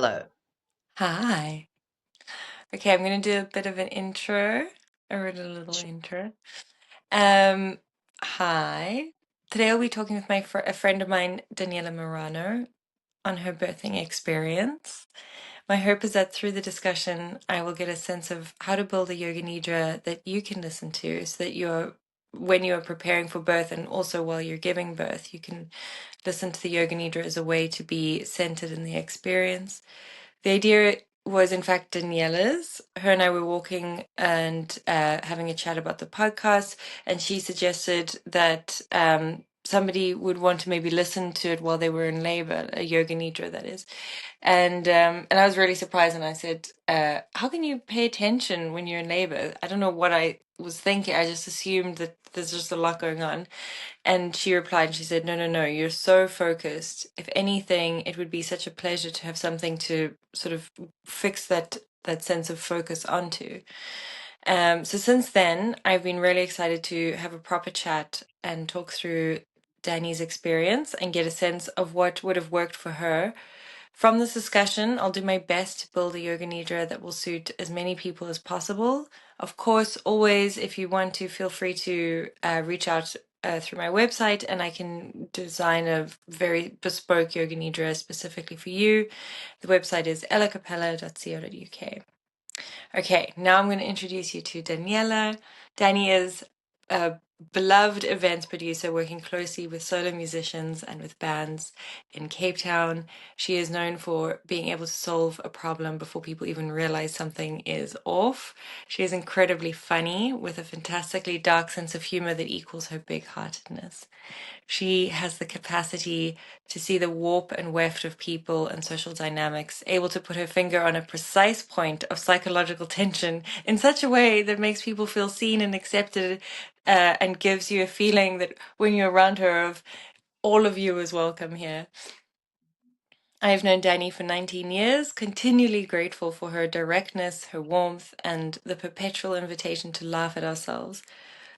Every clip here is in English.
hello. Hi. Okay, I'm going to do a bit of an intro. I wrote a little intro. Um, Hi. Today I'll be talking with a friend of mine, Daniela Marano, on her birthing experience. My hope is that through the discussion, I will get a sense of how to build a yoga nidra that you can listen to so that when you are preparing for birth and also while you're giving birth, you can listen to the yoga nidra as a way to be centered in the experience. The idea was, in fact, Daniela's. Her and I were walking and having a chat about the podcast, and she suggested that somebody would want to maybe listen to it while they were in labor, a yoga nidra, that is. And I was really surprised, and I said, "How can you pay attention when you're in labor?" I don't know what I was thinking. I just assumed that there's just a lot going on. And she replied, and she said, "No, no, no, you're so focused. If anything, it would be such a pleasure to have something to sort of fix that sense of focus onto." So since then, I've been really excited to have a proper chat and talk through Danny's experience and get a sense of what would have worked for her. From this discussion, I'll do my best to build a yoga nidra that will suit as many people as possible. Of course, always, if you want to, feel free to reach out through my website and I can design a very bespoke yoga nidra specifically for you. The website is ellacapella.co.uk. Okay, now I'm going to introduce you to Daniela. Danny is a beloved events producer working closely with solo musicians and with bands in Cape Town. She is known for being able to solve a problem before people even realize something is off. She is incredibly funny with a fantastically dark sense of humor that equals her big heartedness. She has the capacity to see the warp and weft of people and social dynamics, able to put her finger on a precise point of psychological tension in such a way that makes people feel seen and accepted, and gives you a feeling that when you're around her, of all of you is welcome here. I have known Danny for 19 years, continually grateful for her directness, her warmth, and the perpetual invitation to laugh at ourselves.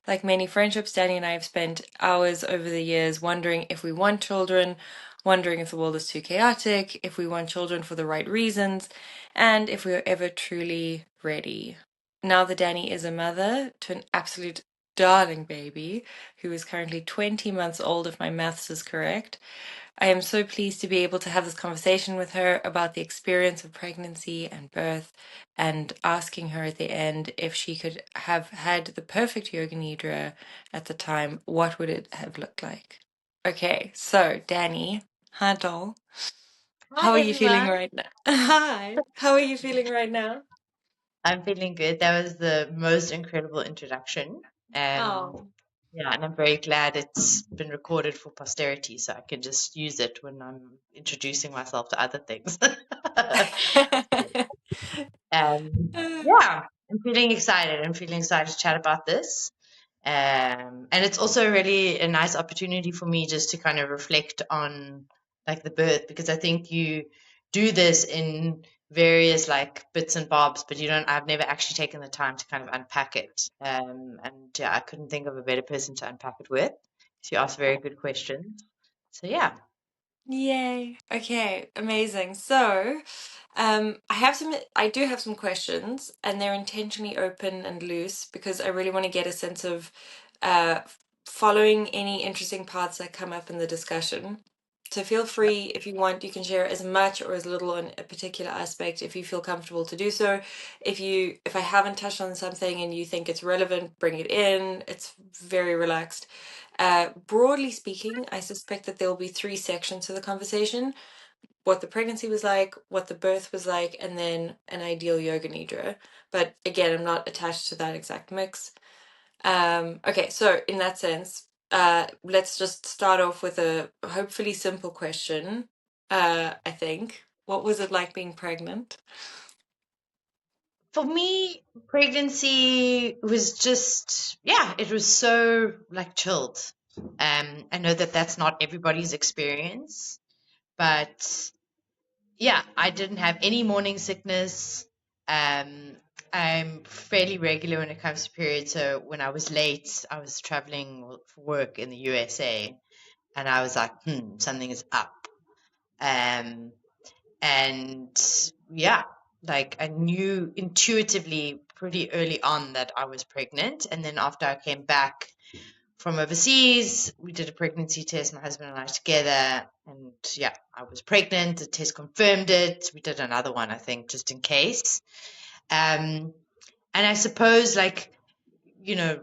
Like many friendships, Danny and I have spent hours over the years wondering if we want children, wondering if the world is too chaotic, if we want children for the right reasons, and if we are ever truly ready. Now that Danny is a mother to an absolute darling baby who is currently 20 months old, if my maths is correct, I am so pleased to be able to have this conversation with her about the experience of pregnancy and birth, and asking her at the end if she could have had the perfect yoga nidra at the time, what would it have looked like? Okay, so Danny, hi doll. Hi, How are you feeling everyone. right now? Hi, how are you feeling right now? I'm feeling good. That was the most incredible introduction. Um, Oh. yeah, and I'm very glad it's been recorded for posterity so I can just use it when I'm introducing myself to other things. Yeah, I'm feeling excited. I'm feeling excited to chat about this. And it's also really a nice opportunity for me just to kind of reflect on like the birth, because I think you do this in various like bits and bobs, but I've never actually taken the time to kind of unpack it. And yeah, I couldn't think of a better person to unpack it with. She asked very good questions. So yeah. Yay. Okay, amazing. So, I do have some questions, and they're intentionally open and loose because I really want to get a sense of uh, following any interesting parts that come up in the discussion. So feel free, if you want, you can share as much or as little on a particular aspect if you feel comfortable to do so. If I haven't touched on something and you think it's relevant, bring it in. It's very relaxed. Broadly speaking, I suspect that there will be three sections to the conversation: what the pregnancy was like, what the birth was like, and then an ideal yoga nidra. But again, I'm not attached to that exact mix. Okay, so in that sense, let's just start off with a hopefully simple question. I think. What was it like being pregnant? For me, pregnancy was just, yeah, it was so like chilled. I know that that's not everybody's experience, but yeah, I didn't have any morning sickness. Um, I'm fairly regular when it comes to periods. So when I was late, I was traveling for work in the USA, and I was like, something is up. Um, And yeah, like I knew intuitively pretty early on that I was pregnant. And then after I came back from overseas, we did a pregnancy test, my husband and I together. And yeah, I was pregnant. The test confirmed it. We did another one, I think, just in case. And I suppose, like, you know,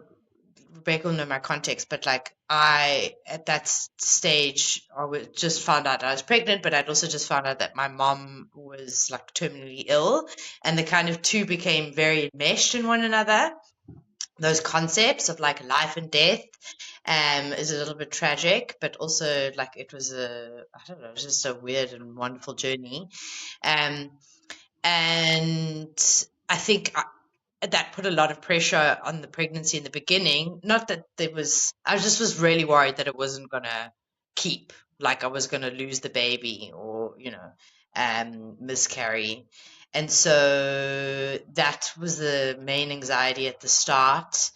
Rebecca will know my context, but like I, at that stage, I was just found out I was pregnant, but I'd also just found out that my mom was like terminally ill, and the kind of two became very enmeshed in one another. Those concepts of like life and death is a little bit tragic, but also like it was I don't know, just a weird and wonderful journey. Um, and I think that put a lot of pressure on the pregnancy in the beginning. Not that there was, I just was really worried that it wasn't going to keep, like I was going to lose the baby or, miscarry. And so that was the main anxiety at the start.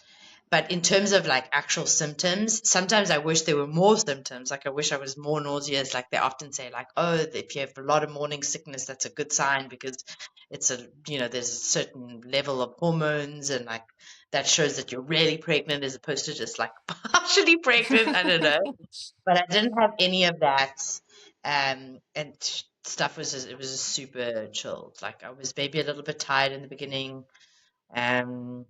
But in terms of like actual symptoms, sometimes I wish there were more symptoms. Like I wish I was more nauseous. Like they often say, like, oh, if you have a lot of morning sickness, that's a good sign because it's there's a certain level of hormones and like that shows that you're really pregnant as opposed to just like partially pregnant. I don't know. But I didn't have any of that. And stuff was just, it was just super chilled. Like I was maybe a little bit tired in the beginning, um,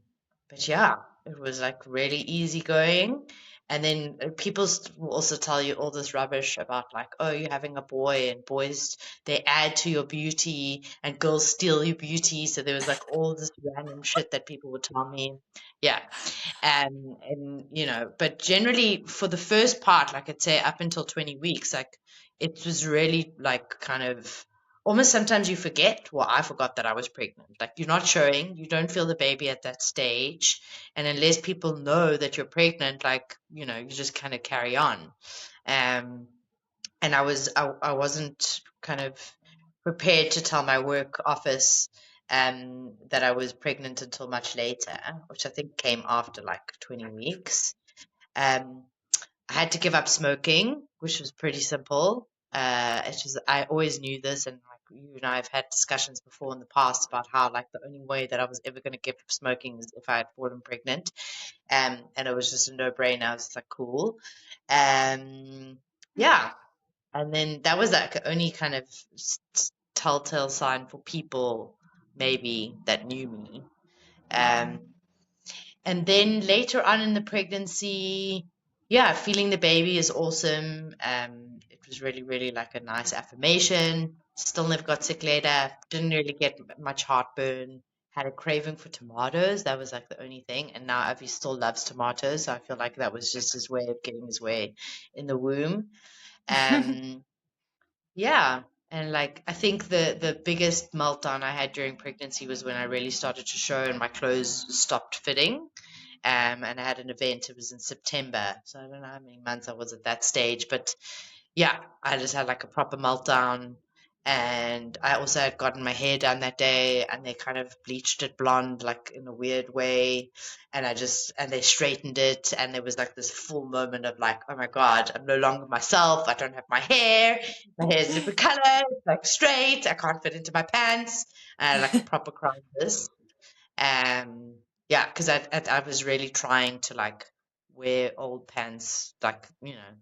but yeah, it was like really easy going. And then people will also tell you all this rubbish about like, oh, you're having a boy and boys, they add to your beauty and girls steal your beauty. So there was like all this random shit that people would tell me. Yeah. And but generally for the first part, like I'd say up until 20 weeks, like it was really like kind of almost sometimes you forget. Well, I forgot that I was pregnant. Like you're not showing, you don't feel the baby at that stage. And unless people know that you're pregnant, like, you just kind of carry on. Um, and I wasn't kind of prepared to tell my work office that I was pregnant until much later, which I think came after like 20 weeks. Um, I had to give up smoking, which was pretty simple. I always knew this, and like you and I have had discussions before in the past about how like the only way that I was ever going to give up smoking is if I had fallen pregnant. And it was just a no-brainer. I was like, cool. Um, yeah. And then that was like the only kind of telltale sign for people maybe that knew me. Um, and then later on in the pregnancy, yeah, feeling the baby is awesome. It was really, really like a nice affirmation. Still never got sick later. Didn't really get much heartburn. Had a craving for tomatoes. That was like the only thing. And now Avi still loves tomatoes. So I feel like that was just his way of getting his way in the womb. Um, yeah. And like I think the biggest meltdown I had during pregnancy was when I really started to show and my clothes stopped fitting. And I had an event. It was in September, so I don't know how many months I was at that stage, but yeah, I just had like a proper meltdown. And I also had gotten my hair done that day, and they kind of bleached it blonde, like in a weird way. And they straightened it, and there was like this full moment of like, oh my God, I'm no longer myself. I don't have my hair. My hair is a different color. It's like straight. I can't fit into my pants. I had like a proper crisis. Um, yeah, because I was really trying to like wear old pants, like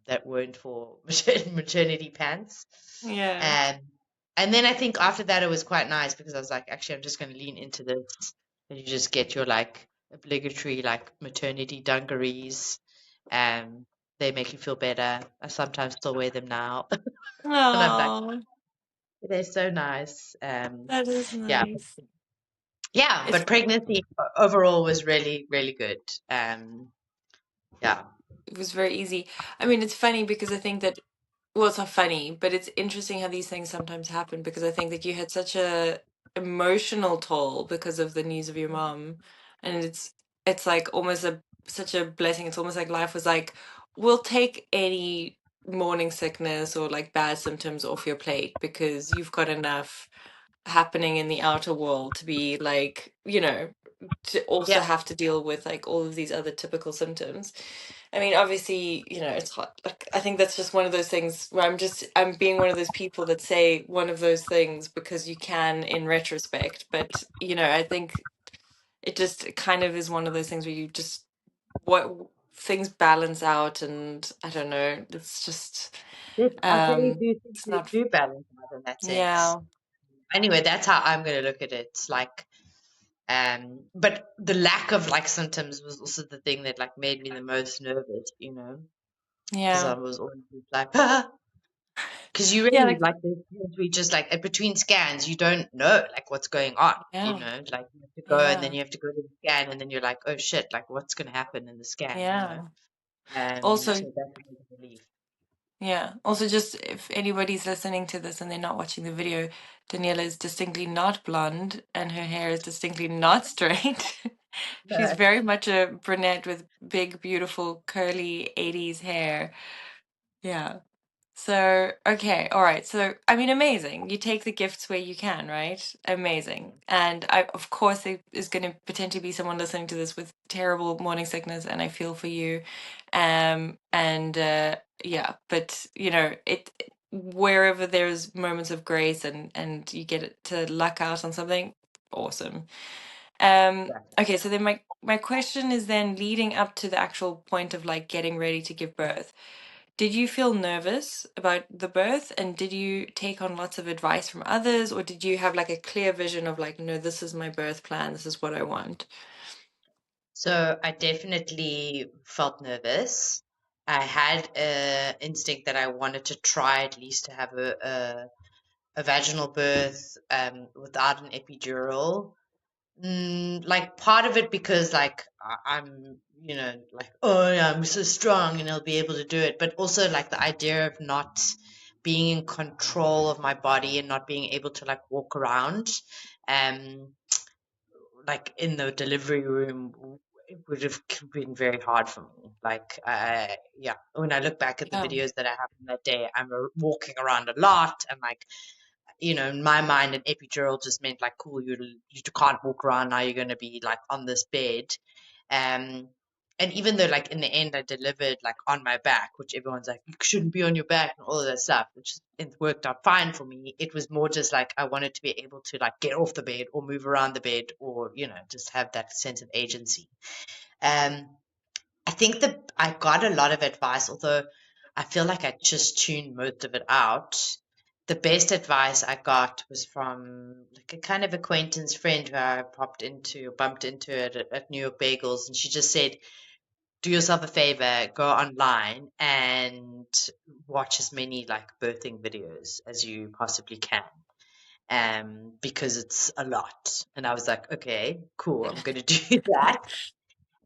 that weren't for maternity pants. Yeah. Um, and then I think after that it was quite nice because I was like, actually, I'm just going to lean into this, and you just get your like obligatory like maternity dungarees. Um, they make you feel better. I sometimes still wear them now, and I'm like, Oh, they're so nice. that is Yeah, nice. yeah, It's but pregnancy overall was really, really good. Yeah, it was very easy. I mean, it's funny because I think that, well, it's not funny, but it's interesting how these things sometimes happen because I think that you had such a emotional toll because of the news of your mom, and it's like almost a such a blessing. It's almost like life was like, we'll take any morning sickness or like bad symptoms off your plate because you've got enough happening in the outer world to be like, to also yeah, have to deal with like all of these other typical symptoms. I mean, obviously, it's hard. Like, I think that's just one of those things where I'm being one of those people that say one of those things because you can in retrospect. But, I think it kind of is one of those things where you just, what things balance out, and I don't know, it's just, Yes, I really do think it's they not, do balance out in that sense. yeah, Anyway, that's how I'm going to look at it. Like, but the lack of like symptoms was also the thing that like made me the most nervous, because I yeah, was always like, because you yeah, really like, like we just like between scans, you don't know like what's going on, yeah, like you have to go and then yeah, you have to go to the scan and then you're like, oh shit, like what's going to happen in the scan. yeah. So Also, that's a big relief. yeah. Also, just if anybody's listening to this and they're not watching the video, Daniela is distinctly not blonde and her hair is distinctly not straight. She's No. very much a brunette with big, beautiful, curly 80s hair. Yeah. So, okay, all right. So, I mean, amazing. You take the gifts where you can, right? Amazing. And of course, there is going to potentially be someone listening to this with terrible morning sickness, and I feel for you. And yeah, but wherever there's moments of grace and you get it to luck out on something, awesome. Yeah. Okay, so then my question is then leading up to the actual point of like getting ready to give birth. Did you feel nervous about the birth, and did you take on lots of advice from others, or did you have like a clear vision of like, no, this is my birth plan, this is what I want? So I definitely felt nervous. I had a instinct that I wanted to try at least to have a vaginal birth without an epidural. Like part of it because like I'm, like, oh yeah, I'm so strong and I'll be able to do it. But also like the idea of not being in control of my body and not being able to like walk around. Um, like in the delivery room, it would have been very hard for me. Like, yeah, when I look back at the Yeah. videos that I have from that day, I'm walking around a lot and like, in my mind, an epidural just meant like, cool, you can't walk around now. You're going to be like on this bed. Um, and even though like in the end I delivered like on my back, which everyone's like, you shouldn't be on your back and all of that stuff, which it worked out fine for me. It was more just like I wanted to be able to like get off the bed or move around the bed or, just have that sense of agency. Um, I think that I got a lot of advice, although I feel like I just tuned most of it out. The best advice I got was from like a kind of acquaintance friend who I bumped into at New York Bagels, and she just said, "Do yourself a favor, go online and watch as many like birthing videos as you possibly can, because it's a lot." And I was like, "Okay, cool, I'm going to do that."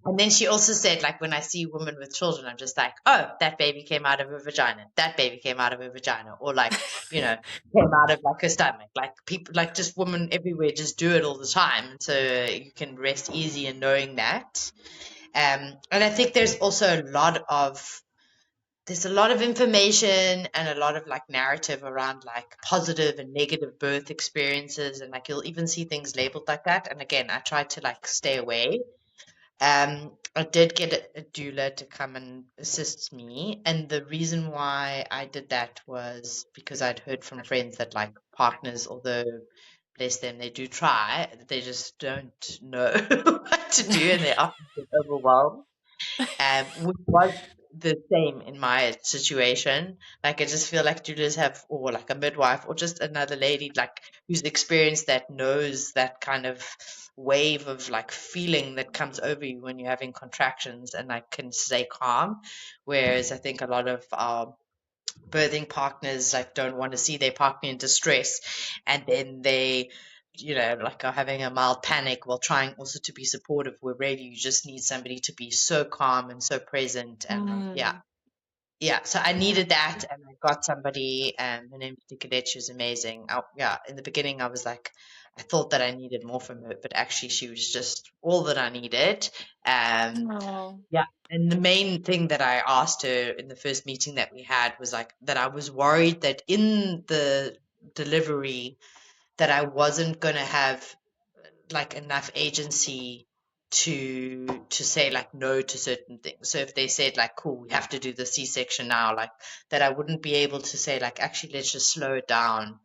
And then she also said, like, when I see women with children, I'm just like, oh, that baby came out of her vagina. That baby came out of her vagina. Or like, came out of like her stomach. Like people, like just women everywhere just do it all the time. So you can rest easy in knowing that. And I think there's a lot of information and a lot of like narrative around like positive and negative birth experiences. And like you'll even see things labeled like that. And again, I try to like stay away. I did get a doula to come and assist me, and the reason why I did that was because I'd heard from friends that like partners, although bless them, they do try, they just don't know what to do, and they often get overwhelmed. Which was the same in my situation. Like I just feel like doulas have, or like a midwife, or just another lady like who's experienced that knows that kind of wave of like feeling that comes over you when you're having contractions and like can stay calm. Whereas I think a lot of our birthing partners like don't want to see their partner in distress, and then they like are having a mild panic while trying also to be supportive, where really you just need somebody to be so calm and so present. And yeah, Mm, so I yeah. needed that, and I got somebody. Her name's Nicolette. She was amazing. Yeah, in the beginning I was like, I thought that I needed more from her, but actually she was just all that I needed. Oh. Yeah. And the main thing that I asked her in the first meeting that we had was like that I was worried that in the delivery that I wasn't going to have like enough agency to say like no to certain things. So if they said like, cool, we have to do the C-section now, like that I wouldn't be able to say like, actually, let's just slow it down.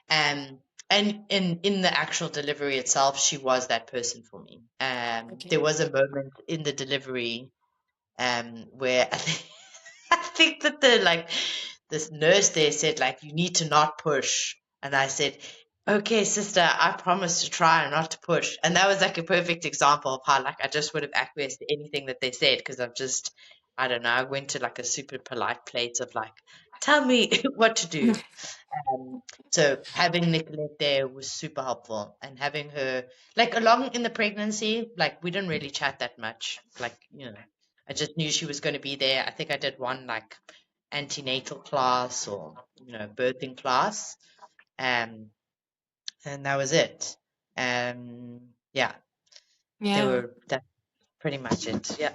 And in the actual delivery itself, she was that person for me. There Okay. was a moment in the delivery where I think that the like this nurse there said like you need to not push, and I said, okay, sister, I promise to try not to push, and that was like a perfect example of how like I just would have acquiesced to anything that they said because I don't know, I went to like a super polite place of like, tell me what to do. Um, so having Nicolette there was super helpful, and having her like along in the pregnancy, like we didn't really chat that much. Like, I just knew she was going to be there. I think I did one like antenatal class or birthing class, um, and that was it. Yeah, Yeah. that's pretty much it. Yeah.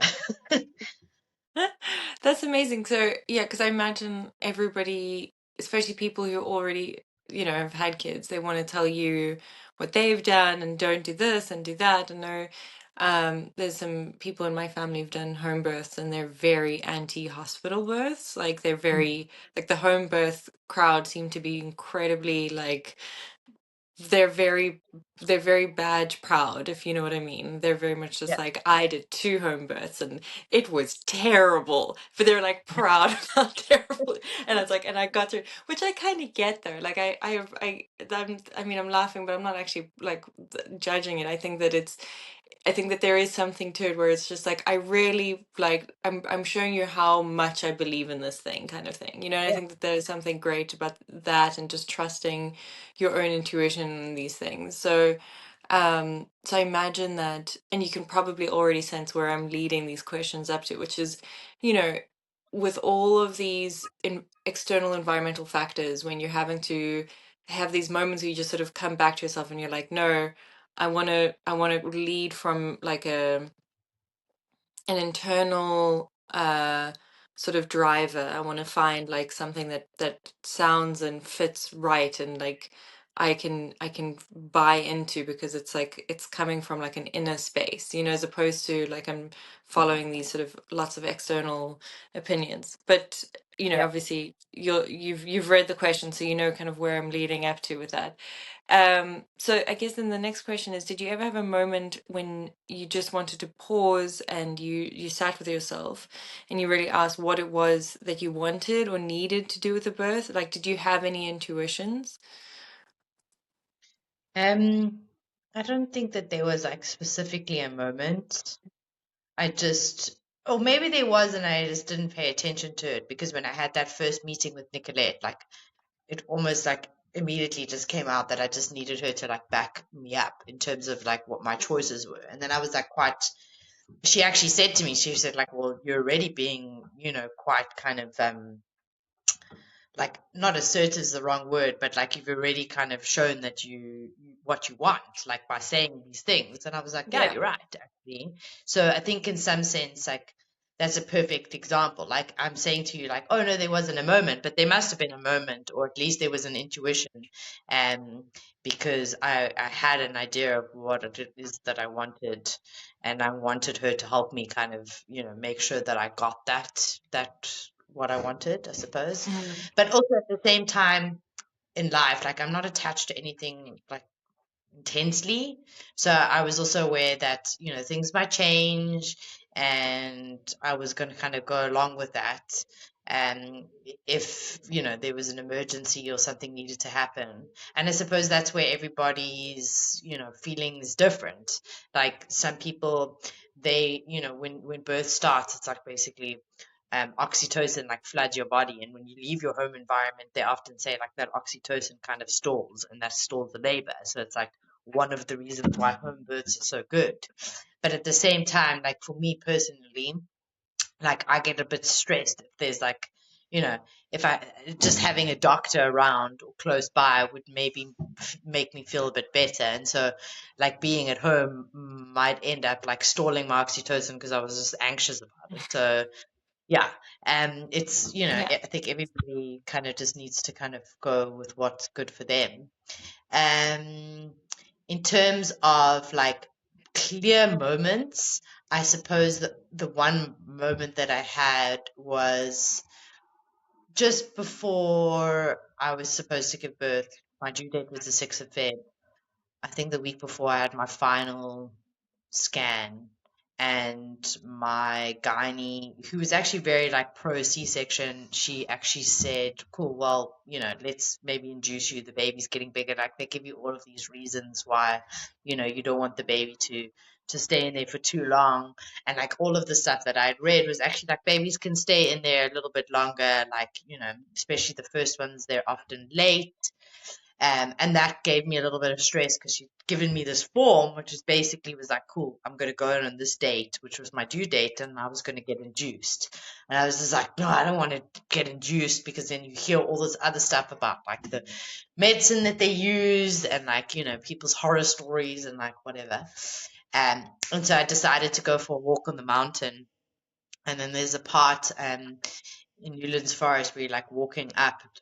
That's amazing. So, yeah, because I imagine everybody, especially people who already, have had kids, they want to tell you what they've done and don't do this and do that. And there's some people in my family who've done home births and they're very anti-hospital births. Like they're very, like the home birth crowd seem to be incredibly like they're very badge proud, if you know what I mean. They're very much just Yeah. like, I did 2 home births and it was terrible, but they're like proud of how terrible. And it's like, and I got through, which I kind of get there. Like I'm laughing, but I'm not actually like judging it. I think that there is something to it where it's just like I really like I'm showing you how much I believe in this thing kind of thing. And I Yeah. think that there's something great about that and just trusting your own intuition in these things. So I imagine that, and you can probably already sense where I'm leading these questions up to, which is, you know, with all of these external environmental factors, when you're having to have these moments where you just sort of come back to yourself and you're like, no, I want to lead from like an internal sort of driver. I want to find like something that sounds and fits right and like I can buy into because it's like it's coming from like an inner space, as opposed to like I'm following these sort of lots of external opinions. But Yeah. obviously you've read the question, so you know kind of where I'm leading up to with that. So I guess then the next question is, did you ever have a moment when you just wanted to pause and you sat with yourself and you really asked what it was that you wanted or needed to do with the birth? Like, did you have any intuitions? Um, I don't think that there was like specifically a moment. I just, or maybe there was, and I just didn't pay attention to it because when I had that first meeting with Nicolette, like it almost like immediately just came out that I just needed her to like back me up in terms of like what my choices were. And then I was like she actually said to me, she said like, well, you're already being, quite kind of, like not assertive is the wrong word, but like you've already kind of shown that what you want, like by saying these things. And I was like, yeah, Yeah. you're right, actually. So I think in some sense, like that's a perfect example. Like I'm saying to you, like, oh no, there wasn't a moment, but there must have been a moment, or at least there was an intuition, um, because I had an idea of what it is that I wanted, and I wanted her to help me kind of, make sure that I got that what I wanted, I suppose. Mhm. But also at the same time in life, like I'm not attached to anything like intensely. So I was also aware that, things might change and I was going to kind of go along with that. And if, there was an emergency or something needed to happen. And I suppose that's where everybody's, feeling is different. Like some people, they, when birth starts, it's like basically oxytocin like floods your body, and when you leave your home environment they often say like that oxytocin kind of stalls and that stalls the labor, so it's like one of the reasons why home births are so good. But at the same time, like for me personally, like I get a bit stressed if there's like, you know, if I just having a doctor around or close by would maybe make me feel a bit better. And so, like being at home might end up like stalling my oxytocin because I was just anxious about it. So, yeah, it's Yeah. I think everybody kind of just needs to kind of go with what's good for them. Um, in terms of like clear moments. I suppose that the one moment that I had was just before I was supposed to give birth. My due date was the 6th of Feb. I think the week before I had my final scan, and my gynae, who was actually very like pro C-section, she actually said, cool, well, let's maybe induce you, the baby's getting bigger. Like, they give you all of these reasons why you don't want the baby to stay in there for too long. And like all of the stuff that I'd read was actually like babies can stay in there a little bit longer, like especially the first ones, they're often late. And that gave me a little bit of stress because she'd given me this form, which was like, cool, I'm going to go in on this date, which was my due date, and I was going to get induced. And I was just like, no, I don't want to get induced, because then you hear all this other stuff about like the medicine that they use, and like, people's horror stories and like whatever. And so I decided to go for a walk on the mountain. And then there's a part in Newlands Forest where you're like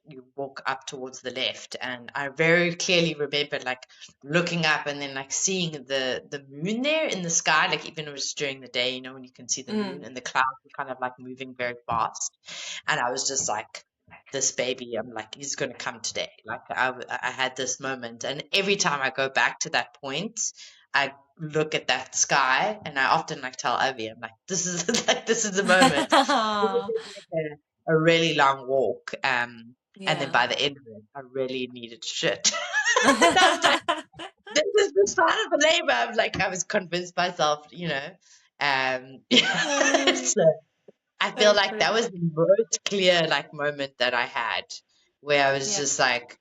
you walk up towards the left. And I very clearly remember like looking up and then like seeing the moon there in the sky, like even it was during the day, when you can see the moon, Mm. and the clouds were kind of like moving very fast. And I was just like, this baby, I'm like, he's going to come today. Like I had this moment. And every time I go back to that point, I look at that sky, and I often like tell Avi, I'm like, this is like, this is the moment. We did like a really long walk, and then Yeah. by the end of it, I really needed shit. And I was like, this is the start of the labor. I'm like, I was convinced myself, Oh, so I feel that's like that funny. was the most clear like moment that I had, where I was Yeah. just like,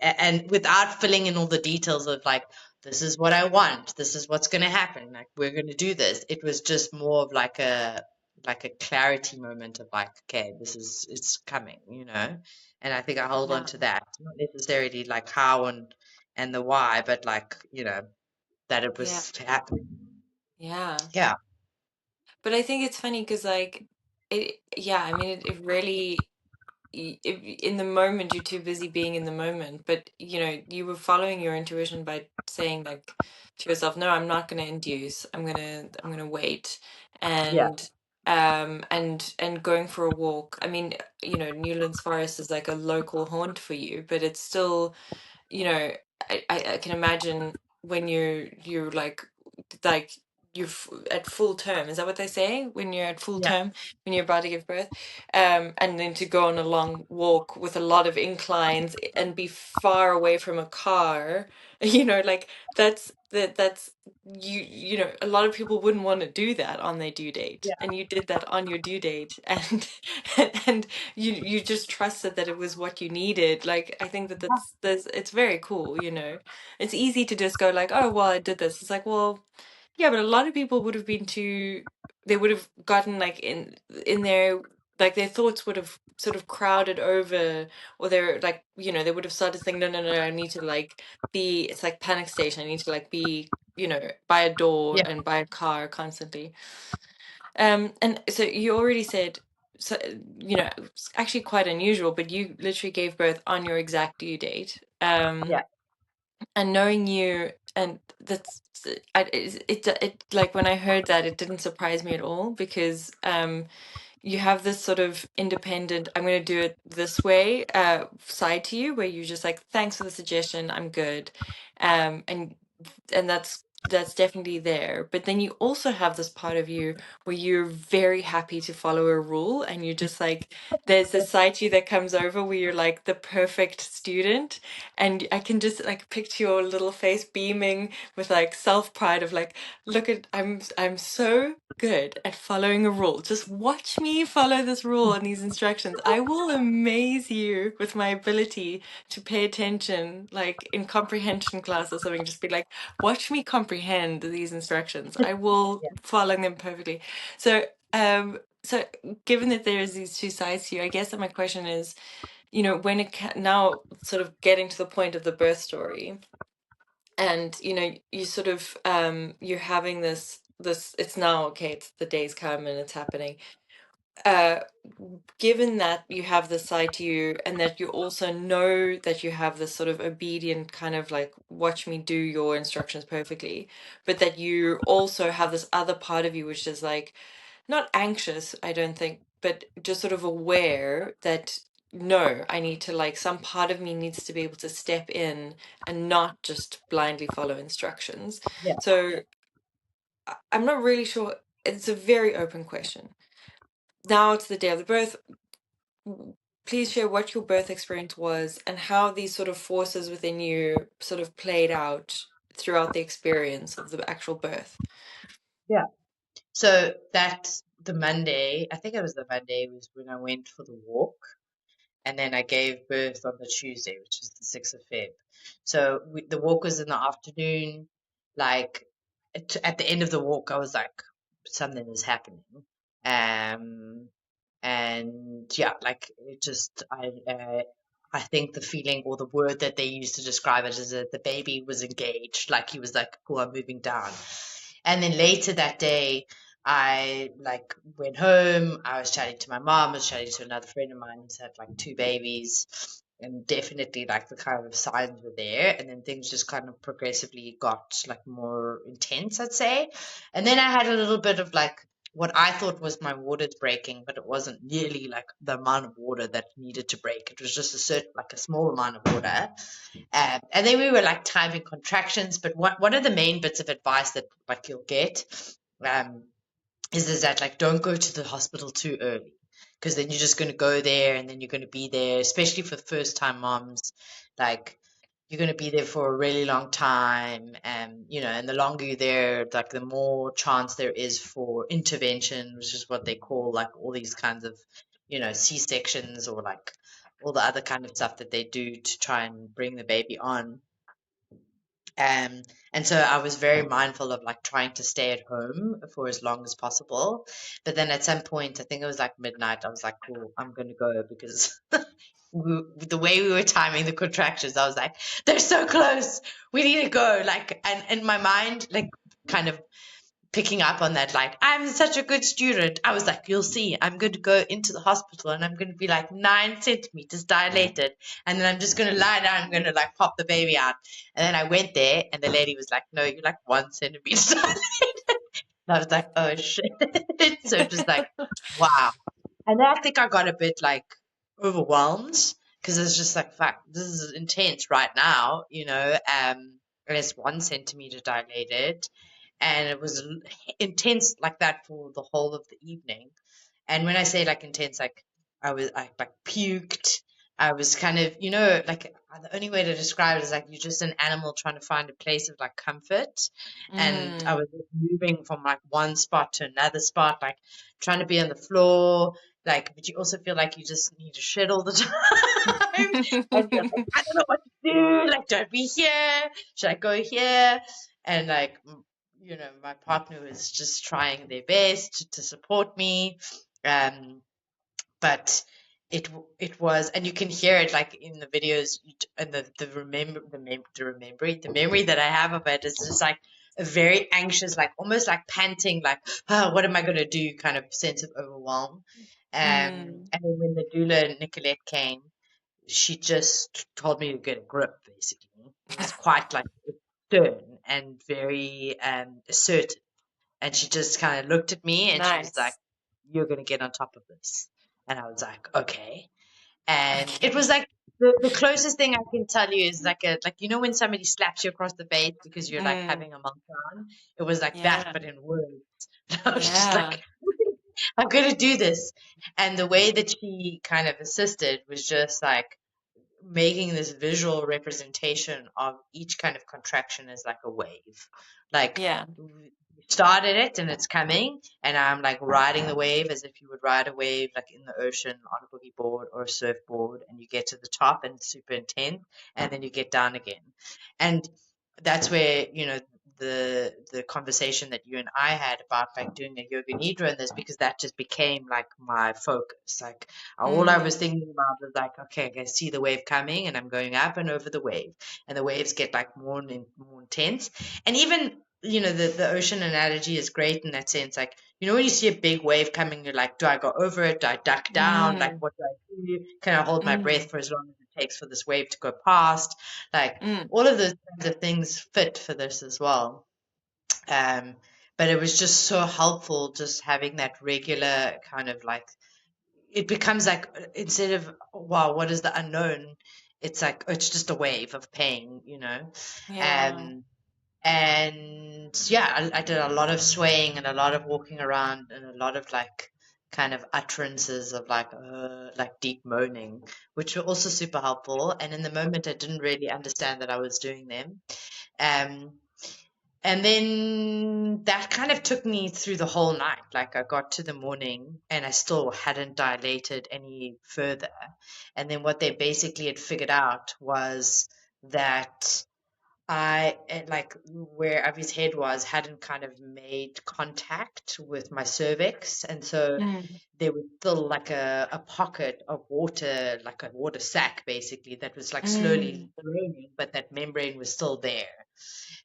and without filling in all the details of like, this is what I want, this is what's going to happen, like we're going to do this. It was just more of like a clarity moment of like, okay, it's coming. And I think I hold on Yeah. to that, not necessarily like how and the why, but like, that it Yeah. was happening. Yeah. Yeah, But I think it's funny because like yeah, I mean it really if in the moment you're too busy being in the moment, but you were following your intuition by saying like to yourself, no, I'm not going to induce, I'm going to wait. yeah, And going for a walk, I mean, Newlands Forest is like a local haunt for you, but it's still, you know I can imagine when you're like you're at full term. Is that what they say? When you're at full yeah, term, when you're about to give birth, and then to go on a long walk with a lot of inclines and be far away from a car, like that's a lot of people wouldn't want to do that on their due date, yeah, and you did that on your due date, and and you just trusted that it was what you needed. Like, I think that's it's very cool. It's easy to just go like, oh well, I did this. It's like, well, yeah, but a lot of people would have been too, they would have gotten like in their, like their thoughts would have sort of crowded over, or they're like, they would have started thinking, no, no, no, I need to like be, it's like panic station. I need to like be, by a door yeah, and by a car constantly. And so you already said, so it's actually quite unusual, but you literally gave birth on your exact due date. yeah, And knowing you, and that's it like when I heard that, it didn't surprise me at all, because you have this sort of independent, I'm going to do it this way side to you, where you're just like, thanks for the suggestion, I'm good. And that's definitely there. But then you also have this part of you where you're very happy to follow a rule, and you're just like, there's this side to you that comes over where you're like the perfect student, and I can just like picture your little face beaming with like self-pride of like, look at, I'm so good at following a rule. Just watch me follow this rule and these instructions. I will amaze you with my ability to pay attention, like in comprehension class or something. Just be like, watch me comprehend these instructions. I will yeah, follow them perfectly. So given that there is these two sides to you, I guess that my question is, when now sort of getting to the point of the birth story, and you sort of you're having this, it's now okay, it's the day's come and it's happening. given that you have this side to you and that you also know that you have this sort of obedient kind of like watch me do your instructions perfectly, but that you also have this other part of you which is like not anxious, I don't think, but just sort of aware that no, I need to like some part of me needs to be able to step in and not just blindly follow instructions. Yeah. So I'm not really sure. It's a very open question. Now it's the day of the birth. Please share what your birth experience was and how these sort of forces within you sort of played out throughout the experience of the actual birth. Yeah. So that's the Monday, I think it was the Monday, was when I went for the walk. And then I gave birth on the Tuesday, which was the 6th of Feb. So the walk was in the afternoon. Like at the end of the walk, I was like, something is happening. Um, and yeah, like it just, I think the feeling or the word that they used to describe it is that the baby was engaged, like he was like, "Oh, I'm moving down." And then later that day, I like went home. I was chatting to my mom. I was chatting to another friend of mine who's had like two babies, and definitely like the kind of signs were there. And then things just kind of progressively got like more intense, I'd say. And then I had a little bit of like what I thought was my waters breaking, but it wasn't nearly like the amount of water that needed to break. It was just a certain, like a small amount of water. And then we were like timing contractions. But one of the main bits of advice that like you'll get um, is that like don't go to the hospital too early, because then you're just going to go there and then you're going to be there, especially for the first time moms. Like you're going to be there for a really long time, and and the longer you're there, like the more chance there is for intervention, which is what they call like all these kinds of C-sections, or like all the other kind of stuff that they do to try and bring the baby on. um, and so I was very mindful of like trying to stay at home for as long as possible. But then at some point, I think it was like midnight, I was like, cool, I'm going to go, because the way we were timing the contractions, I was like, they're so close. We need to go. Like, and in my mind, like kind of picking up on that, like, I'm such a good student. I was like, you'll see, I'm going to go into the hospital and I'm going to be like 9 centimeters dilated. And then I'm just going to lie down. I'm going to like pop the baby out. And then I went there and the lady was like, no, you're like 1 centimeter dilated. And I was like, oh shit. So just like, wow. And then I think I got a bit like overwhelmed, because it's just like, fuck, this is intense right now, and it's 1 centimeter dilated. And it was intense like that for the whole of the evening. And when I say like intense, like I like puked. I was kind of, like the only way to describe it is like you're just an animal trying to find a place of like comfort. And I Mm. was moving from like one spot to another spot, like trying to be on the floor, like, but you also feel like you just need to shit all the time. And you're like, I don't know what to do. Like, do I be here? Should I go here? And like, my partner was just trying their best to support me. Um, but it was, and you can hear it like in the videos, and the memory that I have of it is just like a very anxious, like almost like panting, like, oh, what am I going to do, kind of sense of overwhelm. Mm. And then when the doula Nicolette came, she just told me to get a grip. Basically, it was quite like stern and very assertive. And she just kind of looked at me and she was like, Nice. you're going to get on top of this. And I was like, okay. And it was Okay. like the closest thing I can tell you is like when somebody slaps you across the face because you're like Mm. having a meltdown. It was like that, Yeah. but in words. I was just Yeah. like, I'm going to do this. And the way that she kind of assisted was just like making this visual representation of each kind of contraction as like a wave. Like Yeah. we started it and it's coming, and I'm like riding the wave as if you would ride a wave like in the ocean on a boogie board or a surfboard, and you get to the top and it's super intense, and then you get down again. And that's where, the conversation that you and I had about like doing a yoga nidra in this, because that just became like my focus. Like all I was Mm. thinking about was like, okay, I see the wave coming and I'm going up and over the wave, and the waves get like more and more intense. And even the ocean analogy is great in that sense. Like, when you see a big wave coming, you're like, do I go over it? Do I duck down? Like, Mm, what do I do? Can I hold my breath mm, for as long as it takes for this wave to go past? Like, mm. all of those kinds of things fit for this as well. Um, but it was just so helpful just having that regular kind of like, it becomes like, instead of, wow, what is the unknown? It's like, it's just a wave of pain. Yeah. Um, and yeah, I did a lot of swaying and a lot of walking around and a lot of like kind of utterances of like deep moaning, which were also super helpful. And in the moment, I didn't really understand that I was doing them. Um, and then that kind of took me through the whole night. Like, I got to the morning and I still hadn't dilated any further. And then what they basically had figured out was that like where Avi's head was hadn't kind of made contact with my cervix, and so Mm, there was still like a pocket of water, like a water sac basically, that was like slowly mm, draining, but that membrane was still there.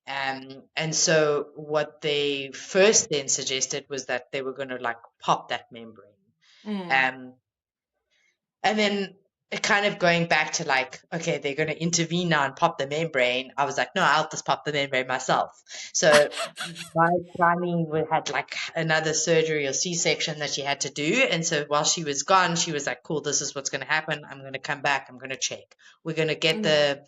And so what they first then suggested was that they were going to like pop that membrane. mm. Um, and then it kind of going back to like, okay, they're going to intervene now and pop the membrane. I was like, no, I'll just pop the membrane myself. So my granny had like another surgery or C-section that she had to do. And so while she was gone, she was like, cool, this is what's going to happen. I'm going to come back. I'm going to check. We're going to get Mm. the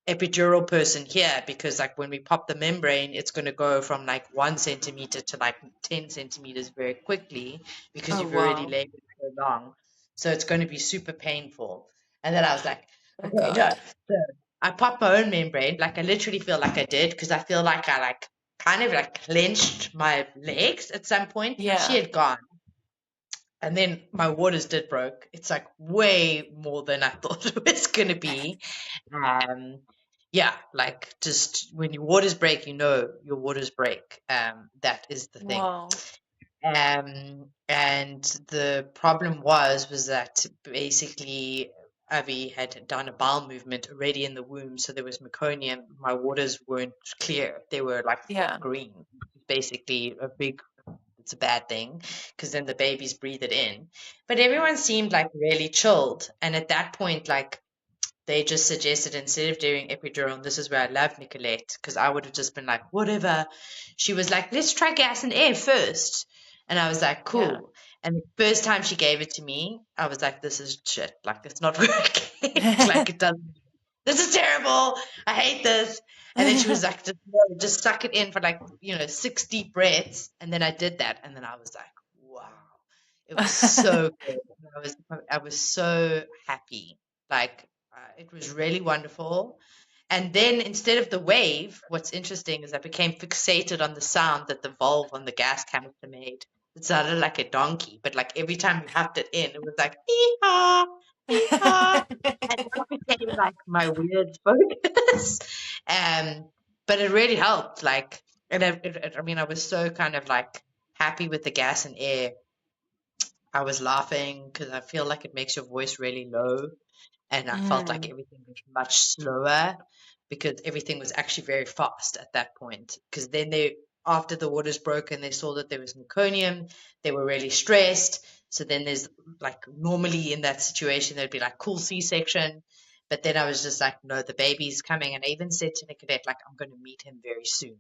epidural person here, because like when we pop the membrane, it's going to go from like 1 centimeter to like 10 centimeters very quickly, because Oh, you've already wow. labored so long. So it's going to be super painful. And then I was like, Oh, okay, no. God. So I popped my own membrane. Like, I literally feel like I did, because I feel like I like kind of like clenched my legs at some point. She Yeah. had gone. And then my waters did broke. It's like way more than I thought it was going to be. Um, yeah, like, just when your waters break, your waters break. That is the thing. Wow. And the problem was that basically Avi had done a bowel movement already in the womb, so there was meconium. My waters weren't clear; they were like Yeah. green. Basically, it's a bad thing, because then the babies breathe it in. But everyone seemed like really chilled, and at that point, like, they just suggested, instead of doing epidural, and this is where I love Nicolette, because I would have just been like, whatever. She was like, let's try gas and air first. And I was like, Yeah. cool. And the first time she gave it to me, I was like, this is shit. Like, it's not working. Like, it doesn't. This is terrible. I hate this. And then she was like, just, no, just suck it in for like, 6 deep breaths. And then I did that. And then I was like, wow. It was so good. I was so happy. Like, it was really wonderful. And then instead of the wave, what's interesting is I became fixated on the sound that the valve on the gas canister made. It sounded like a donkey, but like every time you huffed it in, it was like hee-haw, hee-haw. And that became like my weird focus. Um, but it really helped. Like, and I mean, I was so kind of like happy with the gas and air. I was laughing because I feel like it makes your voice really low, and I felt like Mm. everything was much slower, because everything was actually very fast at that point. Because then after the waters broke and they saw that there was meconium, they were really stressed. So then there's like, normally in that situation there'd be like cool C-section, but then I was just like, no, the baby's coming, and I even said to Nicolette, like, I'm going to meet him very soon.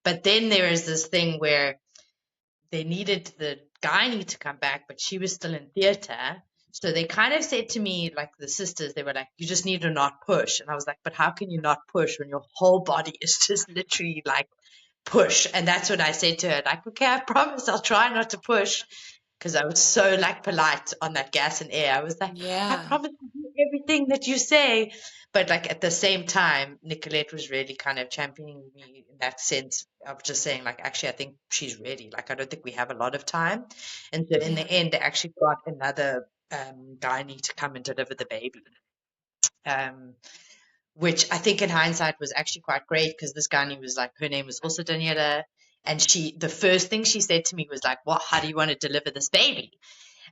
But then there is this thing where they needed the gynae to come back, but she was still in theater. So they kind of said to me, like the sisters, they were like, you just need to not push. And I was like, but how can you not push when your whole body is just literally like push? And that's what I said to her, like, okay, I promise I'll try not to push. Because I was so like polite on that gas and air. I was like, I Yeah. promise to do everything that you say. But like at the same time, Nicolette was really kind of championing me in that sense of just saying, like, actually, I think she's ready. Like, I don't think we have a lot of time. And so in the Yeah. end, they actually got another gynae to come and deliver the baby. Um, which I think in hindsight was actually quite great, because this gynae was like, her name was also Daniela. And the first thing she said to me was like, well, how do you want to deliver this baby?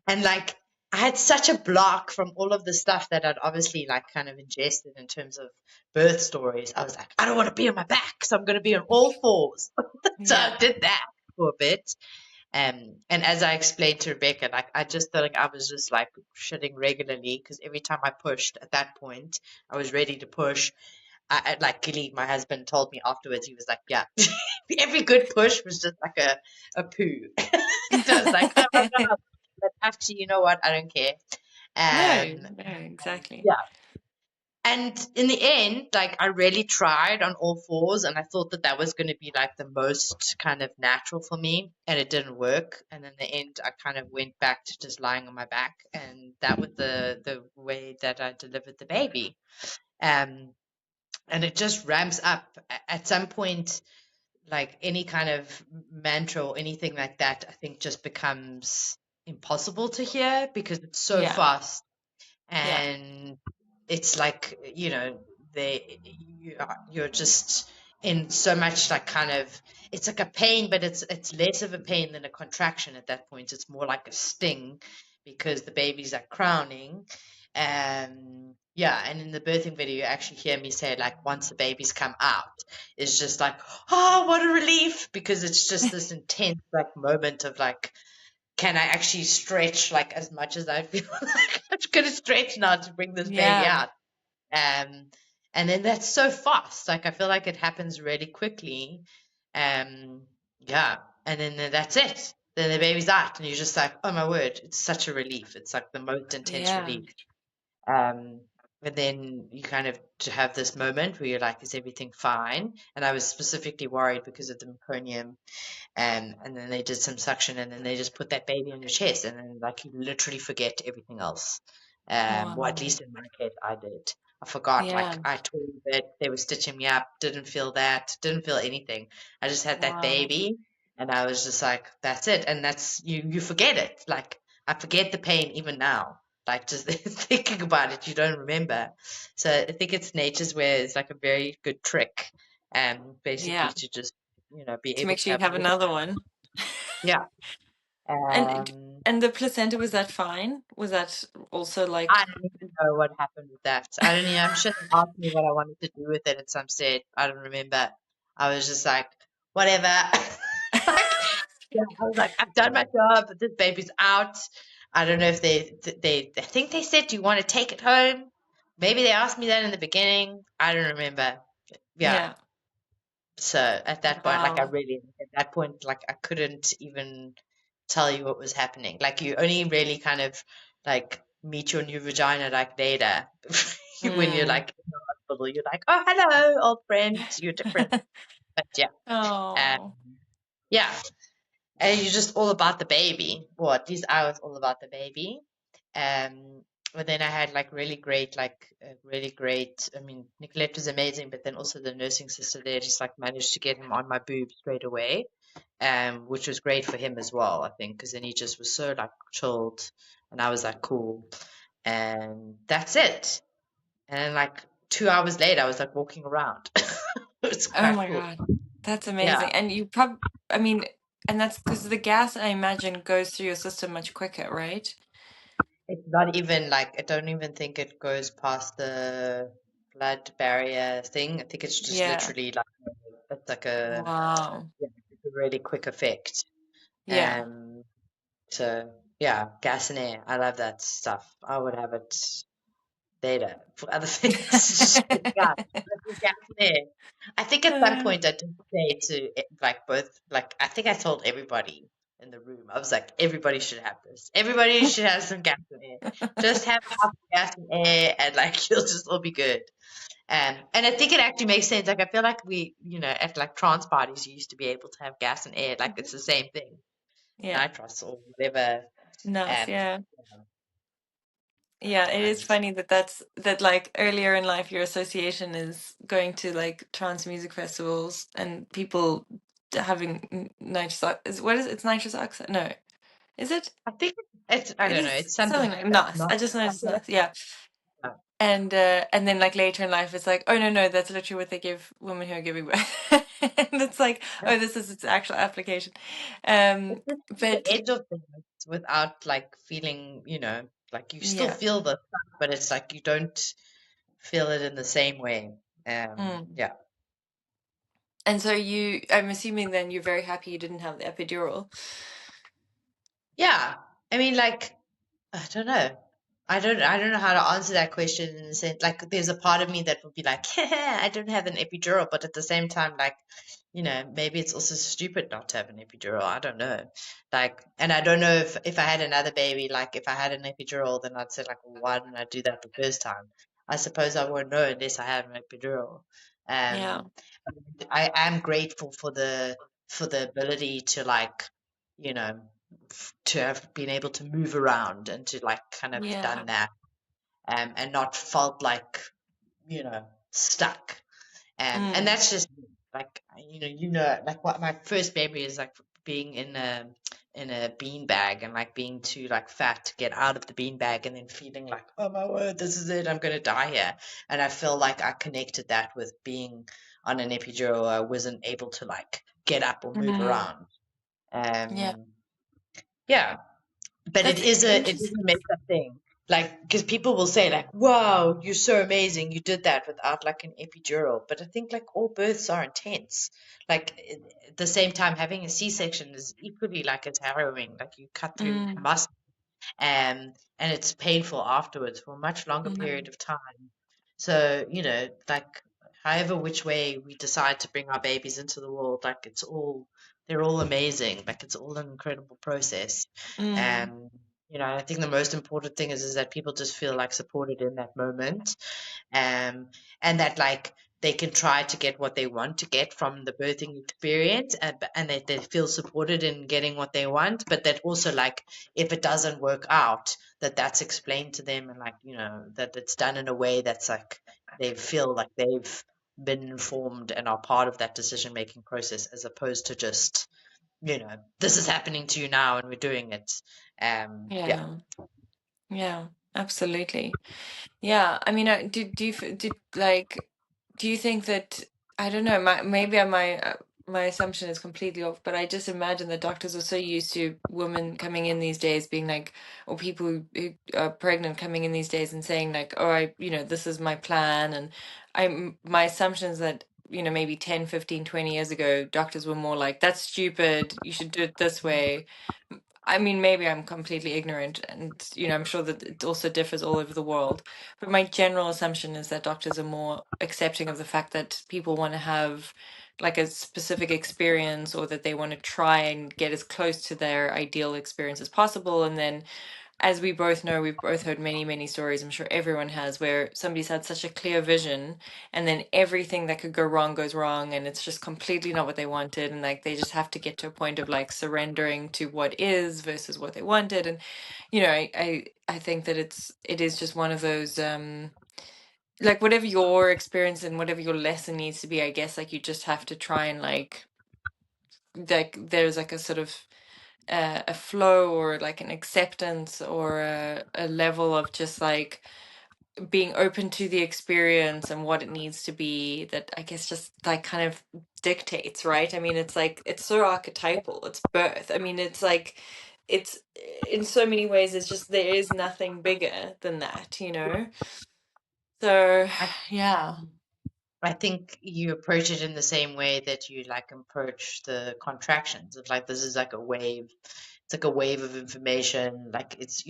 And like, I had such a block from all of the stuff that I'd obviously like kind of ingested in terms of birth stories. I was like, I don't want to be on my back, so I'm going to be on all fours. So Yeah. I did that for a bit. And as I explained to Rebecca, like I just felt like I was just like shitting regularly because every time I pushed at that point, I was ready to push. Like Gilly, my husband, told me afterwards, he was like, "Yeah, every good push was just like a poo." And I was like, "Oh my god!" But actually, you know what? I don't care. No, Um, no, exactly. yeah. And in the end, like I really tried on all fours, and I thought that that was going to be like the most kind of natural for me, and it didn't work. And in the end, I kind of went back to just lying on my back, and that was the way that I delivered the baby. Um, and it just ramps up at some point, like any kind of mantra or anything like that. I think just becomes impossible to hear because it's so Yeah. fast Yeah. and it's like you're just in so much like kind of it's like a pain, but it's less of a pain than a contraction at that point. It's more like a sting because the babies are crowning. Yeah, and in the birthing video you actually hear me say like once the babies come out, it's just like, oh, what a relief, because it's just this intense like moment of like, can I actually stretch like as much as I feel like I'm going to stretch now to bring this baby Yeah. out? Um, and then that's so fast. Like I feel like it happens really quickly. Yeah, and then that's it. Then the baby's out, and you're just like, oh my word, it's such a relief. It's like the most intense Yeah. relief. Um, and then you kind of to have this moment where you're like, is everything fine? And I was specifically worried because of the meconium, and then they did some suction, and then they just put that baby on your chest, and then like you literally forget everything else. Well, at Wow. least in my case, I did. I forgot. Like Yeah. I told that they were stitching me up. Didn't feel that. Didn't feel anything. I just had that Wow. baby, and I was just like, that's it. And that's you. You forget it. Like I forget the pain even now. Like just thinking about it, you don't remember. So I think it's nature's way is like a very good trick, basically Yeah. to just be To able make to sure you have have all the another one. yeah. And Um, and the placenta, was that fine? Was that also I like, don't even know what happened with that. I don't even, I'm sure they asked me what I wanted to do with it at some stage. I don't remember. I was just like, whatever. Like, yeah, I was like, I've done my job, but this baby's out. I don't know if I think they said, do you want to take it home? Maybe they asked me that in the beginning. I don't remember. Yeah. yeah. So at that point, like Wow. at that point, like I couldn't even tell you what was happening. Like you only really kind of like meet your new vagina like later when you're Mm. like in the hospital. You're like, oh, hello, old friend. You're different, but yeah, Oh. yeah. And you're just all about the baby. Well, at least I was all about the baby. Um, but then I had like really great. I mean, Nicolette was amazing, but then also the nursing sister there just like managed to get him on my boob straight away, which was great for him as well, I think, because then he just was so like chilled, and I was like cool, and that's it. And then like 2 hours later, I was like walking around. It was Oh quite my cool. God. That's Yeah. amazing. And I mean, and that's because the gas, I imagine, goes through your system much quicker, right? It's not even like I don't even think it goes past the blood barrier thing. I think it's just Yeah. literally like it's like a, Wow. yeah, it's a really quick effect. Yeah. Um, so yeah, gas and air. I love that stuff. I would have it later for other things. Just gas, gas and air. I think at some Uh, point I did say to like both, like I think I told everybody in the room. I was like, everybody should have this. Everybody should have some gas and air. Just have enough gas and air, and like you'll just all be good. And I think it actually makes sense. Like I feel like we, at like trance parties, you used to be able to have gas and air. Like it's the same thing, yeah. nitros or whatever. Nice. Um, Yeah. Yeah, it is and funny that like earlier in life your association is going to like trance music festivals and people having nitrous what is it? It's nitrous oxide? No. Is it? I think it's I It don't know. is It's something something like like that. NOS. Not I just know I it's feel like NOS. Yeah. And then like later in life it's like, oh no, that's literally what they give women who are giving birth. And it's like, yeah. oh, this is its actual application. It's just the But edge of things without like feeling. Like you still Yeah. feel the stuff, but it's like you don't feel it in the same way. Mm. Yeah. And so I'm assuming then you're very happy you didn't have the epidural. Yeah. I mean, like, I don't know. I don't know how to answer that question in the sense like there's a part of me that would be like, I don't have an epidural, but at the same time, like, maybe it's also stupid not to have an epidural. I don't know. Like, and I don't know if I had another baby, like if I had an epidural, then I'd say like, well, why didn't I do that the first time? I suppose I won't know unless I have an epidural. Yeah. Um, I am grateful for the ability to like, you know, to have been able to move around and to like kind of Yeah. done that, and not felt like, stuck. And Mm. that's just like, like what my first baby is like being in a bean bag and like being too like fat to get out of the bean bag and then feeling like, oh my word, this is it, I'm gonna die here. And I feel like I connected that with being on an epidural. I wasn't able to like get up or move Mm. around. Yeah. Yeah, but it That's is interesting. a messed up thing. Like, because people will say like, "Wow, you're so amazing, you did that without like an epidural." But I think like all births are intense. Like at the same time, having a C-section is equally like as harrowing. Like you cut through Mm. muscle, and it's painful afterwards for a much longer period Mm. of time. So, like however which way we decide to bring our babies into the world, like they're all amazing. Like it's all an incredible process. Mm. And I think the most important thing is that people just feel like supported in that moment, um, and that like they can try to get what they want to get from the birthing experience, and that they feel supported in getting what they want, but that also like if it doesn't work out, that's explained to them, and like that it's done in a way that's like they feel like they've been informed and are part of that decision making process, as opposed to just this is happening to you now and we're doing it. Yeah. Yeah. Yeah. Absolutely. Yeah, I mean, do you think that I don't know, my assumption is completely off, but I just imagine that doctors are so used to women coming in these days being like, or people who are pregnant coming in these days and saying like, oh, this is my plan, and my assumption is that maybe 10, 15, 20 years ago doctors were more like, that's stupid, you should do it this way. I mean, maybe I'm completely ignorant, and I'm sure that it also differs all over the world. But my general assumption is that doctors are more accepting of the fact that people want to have like a specific experience, or that they want to try and get as close to their ideal experience as possible. And then, as we both know, we've both heard many, many stories, I'm sure everyone has, where somebody's had such a clear vision, and then everything that could go wrong goes wrong, and it's just completely not what they wanted. And like they just have to get to a point of like surrendering to what is versus what they wanted. And I think that it is just one of those like whatever your experience and whatever your lesson needs to be, I guess like you just have to try and like there's like a sort of a flow, or like an acceptance, or a level of just like being open to the experience and what it needs to be, that I guess just like kind of dictates, right? I mean, it's like it's so archetypal, it's birth. I mean, it's like it's in so many ways it's just there is nothing bigger than that. So I yeah. I think you approach it in the same way that you like approach the contractions of like this is like a wave. It's like a wave of information. Like it's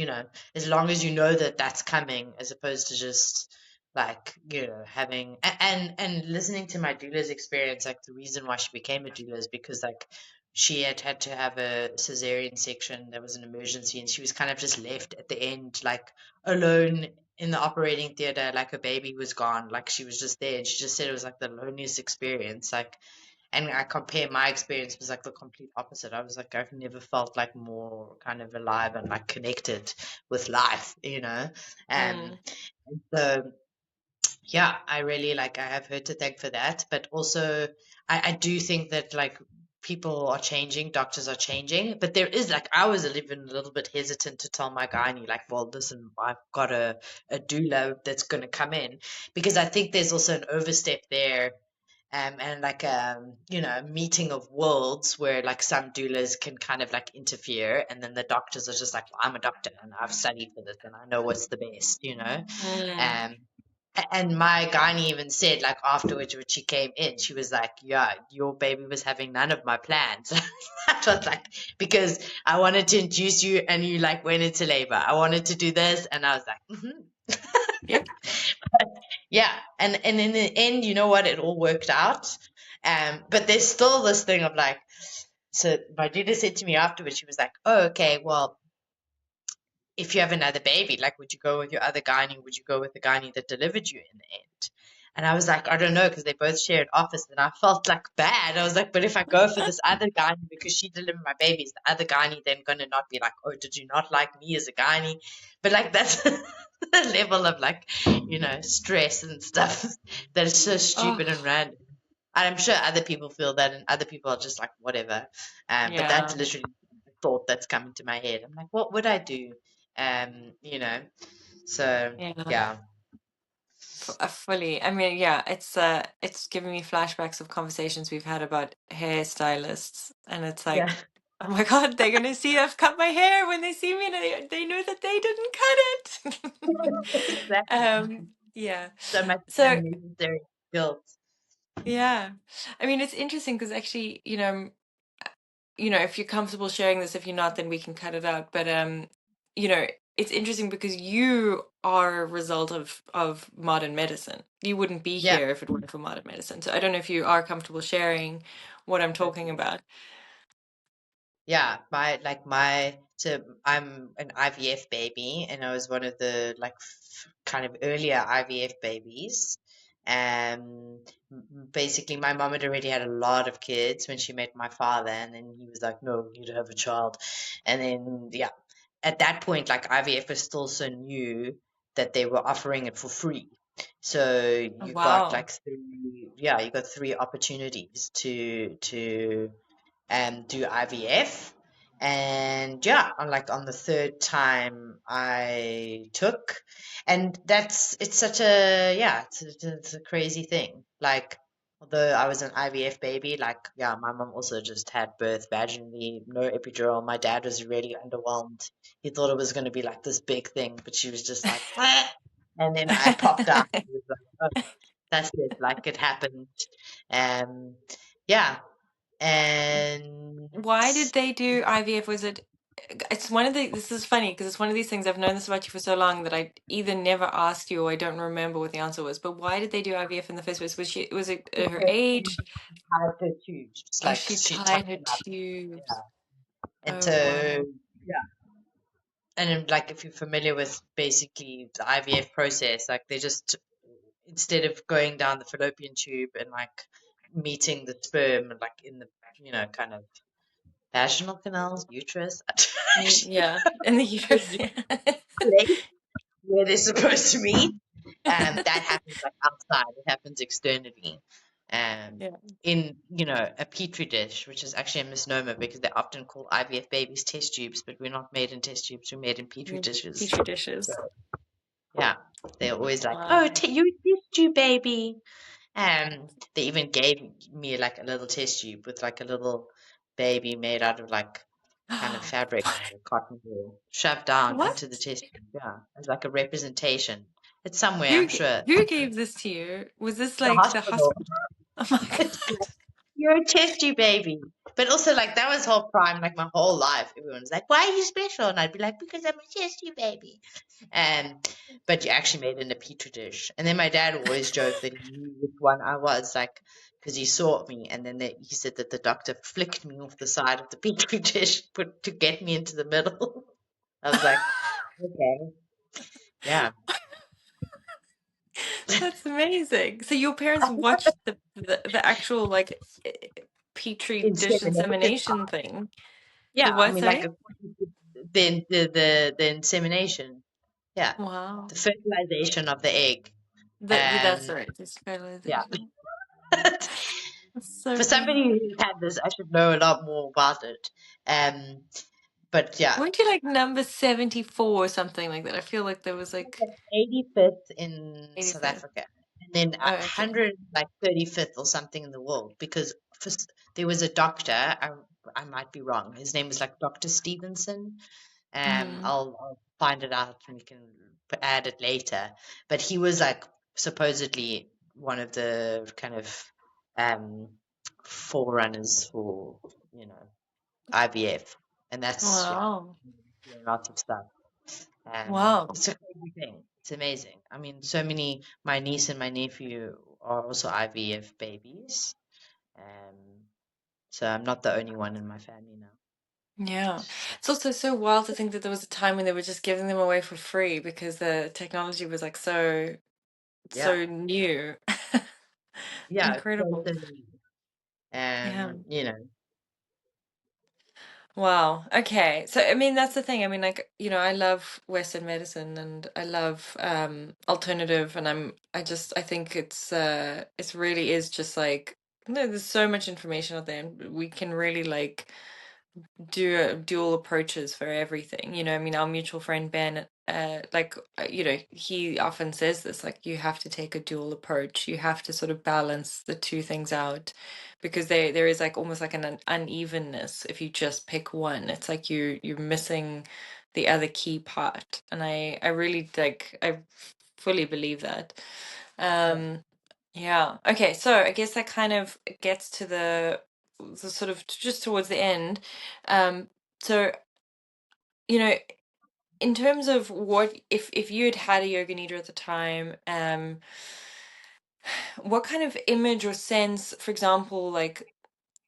as long as you know that that's coming, as opposed to just like having and listening to my doula's experience. Like the reason why she became a doula is because like she had to have a cesarean section. There was an emergency, and she was kind of just left at the end, like alone in the operating theater, like her baby was gone, like she was just there, and she just said it was like the loneliest experience. Like, and I compare my experience was like the complete opposite. I was like, I've never felt like more kind of alive and like connected with life. Um, Mm, and so yeah, I really like I have her to thank for that. But also I do think that like people are changing, doctors are changing, but there is like I was even a little bit hesitant to tell my gynae like, well, listen, I've got a doula that's gonna come in, because I think there's also an overstep there, and like you know, a meeting of worlds where like some doulas can kind of like interfere, and then the doctors are just like, well, I'm a doctor and I've studied for this and I know what's the best, you know. Mm. Um, and my gynae even said, like, afterwards when she came in, she was like, yeah, your baby was having none of my plans. That was like, because I wanted to induce you and you like went into labor. I wanted to do this. And I was like, Yep. yeah. And in the end, you know what? It all worked out. But there's still this thing of like, so my doula said to me afterwards, she was like, oh, okay, well, if you have another baby, like, would you go with your other gynae? Would you go with the gynae that delivered you in the end? And I was like, I don't know, because they both shared office, and I felt like bad. I was like, but if I go for this other gynae because she delivered my babies, the other gynae then going to not be like, oh, did you not like me as a gynae? But like that's the level of like, you know, stress and stuff that is so stupid and Oh, random. And I'm sure other people feel that, and other people are just like, whatever. But that's yeah. literally the thought that's coming to my head. I'm like, what would I do? You know. So Yeah. yeah, Fully. I mean, yeah, it's giving me flashbacks of conversations we've had about hairstylists, and it's yeah, like, oh my God, they're gonna see I've cut my hair when they see me, and they know that they didn't cut it. exactly. Yeah. So much So unnecessary guilt. yeah, I mean, it's interesting because actually, if you're comfortable sharing this, if you're not, then we can cut it out. But you know, it's interesting because you are a result of modern medicine. You wouldn't be Yeah, here if it weren't for modern medicine. So I don't know if you are comfortable sharing what I'm talking totally. about. Yeah, so I'm an IVF baby, and I was one of the like kind of earlier IVF babies. Basically, my mom had already had a lot of kids when she met my father, and then he was like, "No, you need to have a child." And then, yeah, at that point, like IVF was still so new that they were offering it for free. So you got Wow. like you got three opportunities to do IVF. And yeah, on the third time I took, and it's such a, yeah, it's a crazy thing. Like, although I was an IVF baby, like, yeah, my mom also just had birth vaginally, no epidural. My dad was really underwhelmed. He thought it was going to be like this big thing, but she was just like, "Meh." And then I popped out. He was like, oh, that's it, like it happened. Um, yeah, and Why did they do IVF? Was it? It's one of the. This is funny because it's one of these things I've known this about you for so long that I either never asked you or I don't remember what the answer was. But why did they do IVF in the first place? Was it her because age? tied her tubes, just Oh, like she she tied tied her them up. tubes. Yeah. And Oh so, wow. yeah. And then, like, if you're familiar with basically the IVF process, like they just, instead of going down the fallopian tube and like meeting the sperm, like in the, you know, kind of vaginal canals, uterus, Yeah, in the uterus. Yeah. place where they're supposed to meet. That happens like outside. It happens externally. Yeah. In a petri dish, which is actually a misnomer because they often call IVF babies test tubes, but we're not made in test tubes. We're made in petri Mm, dishes. petri So dishes. yeah, they're always like, "Oh, Wow. you're a test tube baby." They even gave me like a little test tube with like a little baby made out of like kind of fabric or cotton wool shoved down What? into the test tube. Yeah, as like a representation. It's somewhere, Who I'm sure. who gave this to you? Was this The like the hospital. hospital? Oh my It's God. You're a testy baby. But also, like, that was whole prime, like, my whole life. Everyone's like, why are you special? And I'd be like, because I'm a testy baby. But you actually made it in a petri dish. And then my dad always joked that he knew which one I was, like, because he saw me. And then he said that the doctor flicked me off the side of the petri dish to get me into the middle. I was like, okay, yeah. That's amazing. So your parents watched the actual like petri dish Insemination insemination part. thing. The Yeah, I what, mean, like, sorry? the insemination. Yeah, Wow. the fertilization of the egg. That's And right. This yeah, fertilization. That's so for funny. somebody who's had this, I should know a lot more about it. Um, but yeah, Weren't you like number 74 or something like that? I feel like there was like 85th in South 85th. Africa. then Oh, okay. 135th or something in the world because there was a doctor. I might be wrong. His name was like Dr. Stevenson. Mm. I'll find it out and we can add it later. But he was like supposedly one of the kind of um, forerunners for IVF, and that's Wow. doing lots of stuff. Wow. It's a crazy thing. It's amazing. I mean, so many. My niece and my nephew are also IVF babies. Um, so I'm not the only one in my family now. Yeah. So, It's also so wild to think that there was a time when they were just giving them away for free because the technology was like yeah, so new. yeah, it's so, Incredible. so neat. Yeah. You know, Wow. Okay. So I mean that's the thing. I mean like, I love Western medicine and I love alternative and I think it's really is just like there's so much information out there and we can really like dual approaches for everything. I mean, our mutual friend Ben, he often says this, like, you have to take a dual approach. You have to sort of balance the two things out because there is like almost like an unevenness if you just pick one. It's like you're missing the other key part. And I really I fully believe that. yeah. Um, yeah. Okay. So I guess that kind of gets to the sort of just towards the end. Um, so you know, in terms of what if you had had a yoga nidra at the time, what kind of image or sense, for example, like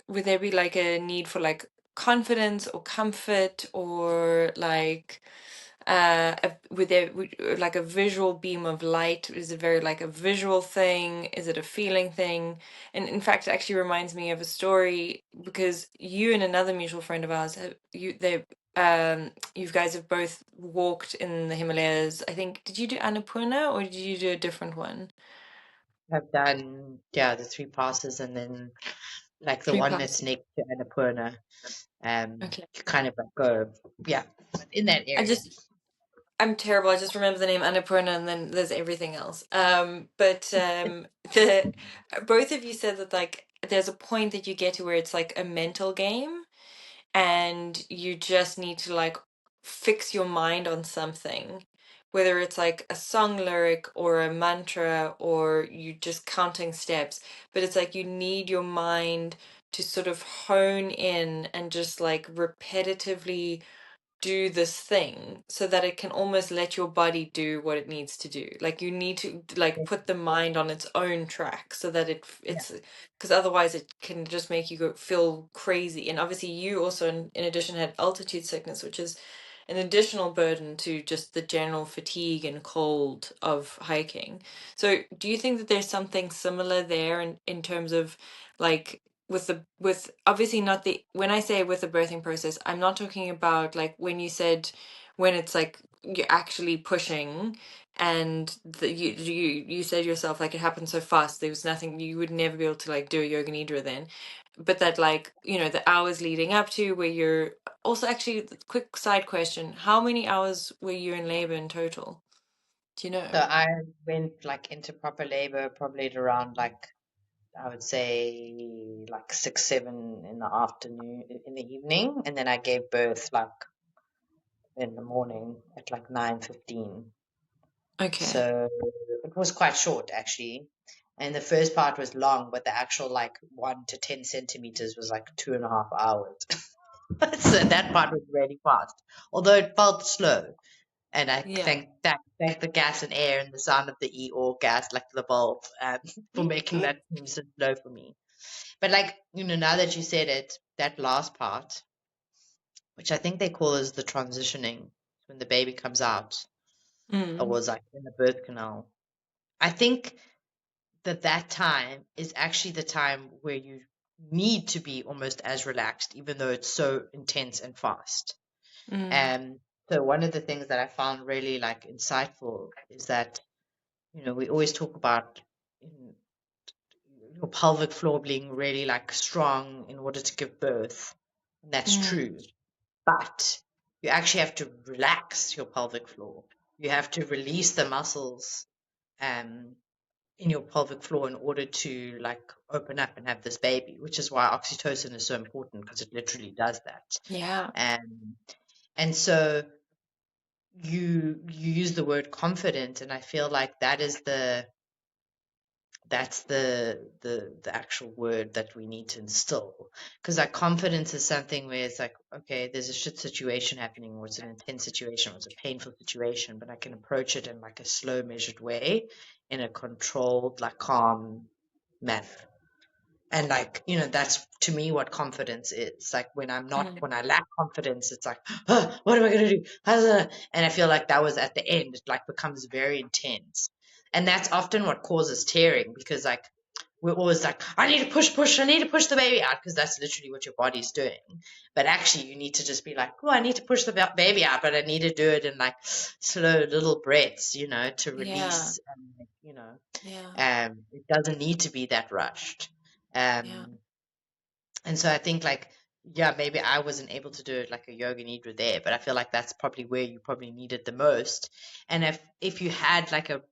would there be like a need for like confidence or comfort or like with like a visual beam of light? Is it very like a visual thing? Is it a feeling thing? And in fact, it actually reminds me of a story because you and another mutual friend of ours you guys have both walked in the Himalayas. I think, did you do Annapurna or did you do a different one? I've done the three passes and then like the Three one that's passes. next to Annapurna. Okay. You kind of like go, yeah, in that I area. just I'm terrible. I just remember the name Annapurna and then there's everything else. But the both of you said that like there's a point that you get to where it's like a mental game and you just need to like fix your mind on something, whether it's like a song lyric or a mantra or you just counting steps, but it's like you need your mind to sort of hone in and just like repetitively do this thing so that it can almost let your body do what it needs to do. Like you need to like put the mind on its own track so that Yeah. it's because otherwise it can just make you feel crazy. And obviously you also in addition had altitude sickness, which is an additional burden to just the general fatigue and cold of hiking. So do you think that there's something similar there in terms of like with obviously not the when I say with the birthing process, I'm not talking about like when you said when it's like you're actually pushing and you said yourself like it happened so fast there was nothing you would never be able to like do a yoga nidra then, but that like the hours leading up to where you're also actually quick side question, how many hours were you in labor in total, do you So know? I went like into proper labor probably at around like I would say like 6, 7 in the afternoon, in the evening, and then I gave birth like in the morning at like 9:15. Okay. So it was quite short actually. And the first part was long, but the actual like 1 to 10 centimeters was like 2.5 hours. So that part was really fast, although it felt slow. And I Yeah. thank the gas and air and the sound of the or gas, like the bulb, for making that seem so slow for me. But like, now that you said it, that last part, which I think they call is the transitioning, when the baby comes out, or Mm, was like in the birth canal. I think that time is actually the time where you need to be almost as relaxed, even though it's so intense and fast. mm, And so one of the things that I found really like insightful is that, we always talk about your pelvic floor being really like strong in order to give birth. And that's mm, true. But you actually have to relax your pelvic floor. You have to release the muscles um, in your pelvic floor in order to like open up and have this baby, which is why oxytocin is so important because it literally does that. Yeah. Um, and so you use the word confident, and I feel like that's the actual word that we need to instill, because like confidence is something where it's like, okay, there's a shit situation happening, or it's an intense situation, or it's a painful situation, but I can approach it in like a slow measured way, in a controlled, like calm manner. And like, that's to me what confidence is. Like Mm. when I lack confidence, it's like, oh, what am I going to do? And I feel like that was at the end, it like becomes very intense. And that's often what causes tearing, because like we're always like, I need to push, I need to push the baby out, because that's literally what your body's doing. But actually, you need to just be like, oh, I need to push the baby out, but I need to do it in like slow little breaths, to Yeah. release, and, Yeah. it doesn't need to be that rushed. Yeah. Um, and so I think like, yeah, maybe I wasn't able to do it like a yoga nidra there, but I feel like that's probably where you probably need it the most. And if you had like a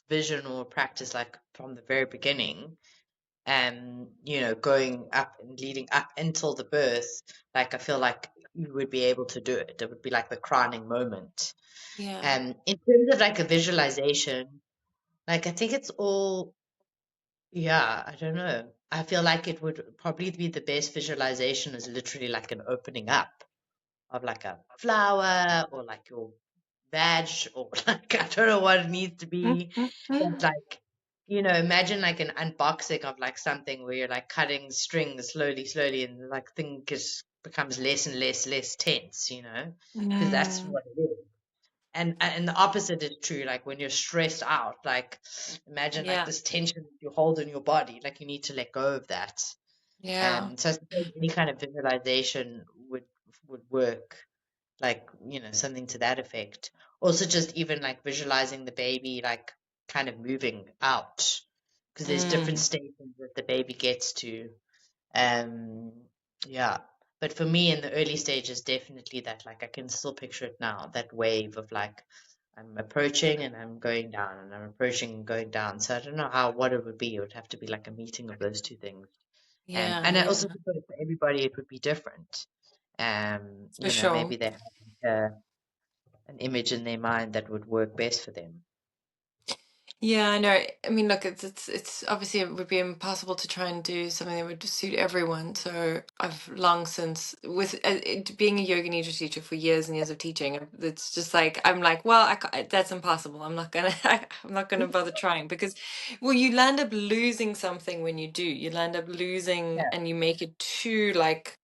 vision or practice like from the very beginning, going up and leading up until the birth, like I feel like you would be able to do it. It would be like the crowning moment. Yeah. In terms of like a visualization, like I think it's all, yeah, I don't know. I feel like it would probably be the best visualization is literally like an opening up of like a flower, or like your veg, or like I don't know what it needs to be, but like, imagine like an unboxing of like something where you're like cutting strings slowly, slowly, and like thing just becomes less and less tense, because that's Mm. what it is. And the opposite is true. Like when you're stressed out, like imagine like Yeah. this tension that you hold in your body, like you need to let go of that. Yeah. So I suppose any kind of visualization would work, like, something to that effect. Also, just even like visualizing the baby, like kind of moving out, because there's different Mm. stations that the baby gets to. Um, yeah. But for me, in the early stages, definitely that, like, I can still picture it now, that wave of like, I'm approaching and I'm going down, and I'm approaching and going down. So I don't know what it would be. It would have to be like a meeting of those two things. Yeah. And I also Yeah. suppose for everybody, it would be different. For sure. Maybe they have like, an image in their mind that would work best for them. Yeah, I know. I mean, look, it's obviously it would be impossible to try and do something that would suit everyone. So I've long since, with being a yoga nidra teacher for years and years of teaching, it's just like I'm like, well, that's impossible. I'm not gonna, I'm not gonna bother trying because, well, you land up losing something when you do. You land up losing, Yeah, and you make it too like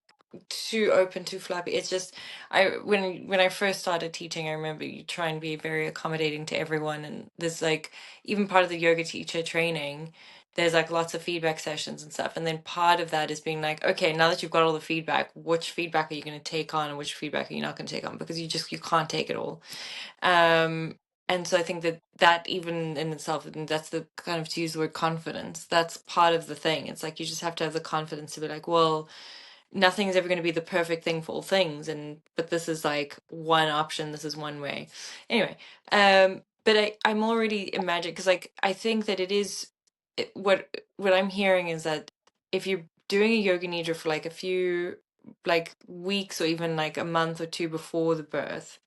too open, too flappy. It's just when I first started teaching, I remember you try and be very accommodating to everyone, and there's like even part of the yoga teacher training, there's like lots of feedback sessions and stuff, and then part of that is being like, okay, now that you've got all the feedback, which feedback are you going to take on and which feedback are you not going to take on, because you can't take it all. um and so I think that even in itself, and that's the kind of, to use the word confidence, that's part of the thing. It's like you just have to have the confidence to be like, well, nothing is ever going to be the perfect thing for all things, but this is like one option, this is one way. Anyway, but I'm already imagining, because like I think that it is what I'm hearing is that if you're doing a yoga nidra for like a few like weeks or even like a month or two before the birth,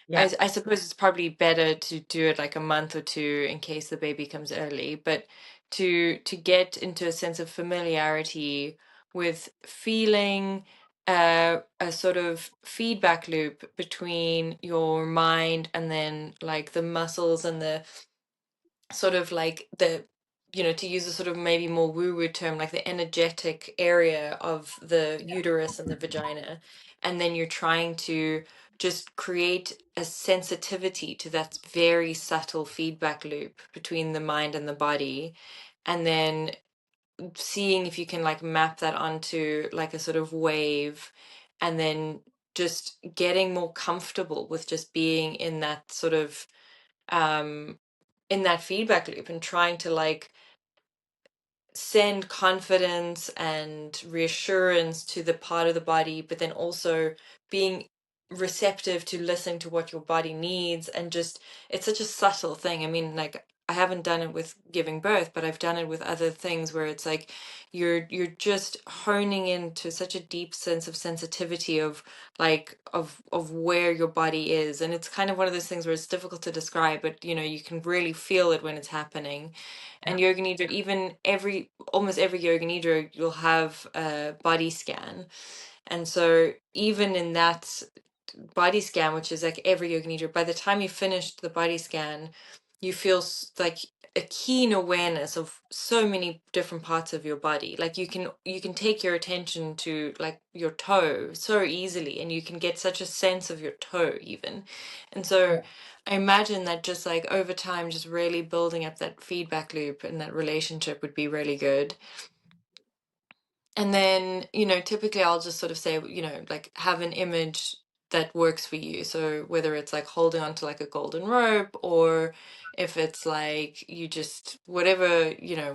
yeah, I suppose it's probably better to do it like a month or two in case the baby comes early, but to get into a sense of familiarity with feeling a sort of feedback loop between your mind and then like the muscles and the sort of like the, to use a sort of maybe more woo-woo term, like the energetic area of the uterus and the vagina. And then you're trying to just create a sensitivity to that very subtle feedback loop between the mind and the body. And then seeing if you can like map that onto like a sort of wave, and then just getting more comfortable with just being in that sort of um in that feedback loop, and trying to like send confidence and reassurance to the part of the body, but then also being receptive to listening to what your body needs. And just, it's such a subtle thing. I mean, like I haven't done it with giving birth, but I've done it with other things where it's like you're just honing into such a deep sense of sensitivity of like of where your body is. And it's kind of one of those things where it's difficult to describe, but you know, you can really feel it when it's happening. Yeah. And yoga nidra, even almost every yoga nidra, you'll have a body scan. And so even in that body scan, which is like every yoga nidra, by the time you finished the body scan, you feel like a keen awareness of so many different parts of your body. Like you can take your attention to like your toe so easily, and you can get such a sense of your toe even. And so Yeah. I imagine that just like over time, just really building up that feedback loop and that relationship would be really good. And then, you know, typically I'll just sort of say, you know, like have an image that works for you. So whether it's like holding onto like a golden rope, or if it's like you just whatever, you know,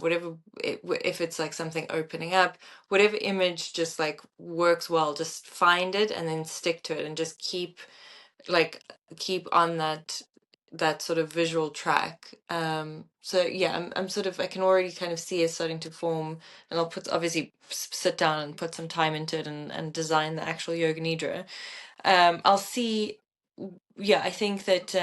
if it's like something opening up, whatever image just like works well, just find it and then stick to it and just like keep on that sort of visual track. So yeah, I'm sort of, I can already kind of see it starting to form, and I'll put obviously sit down and put some time into it and design the actual yoga nidra. I'll see. Yeah, I think that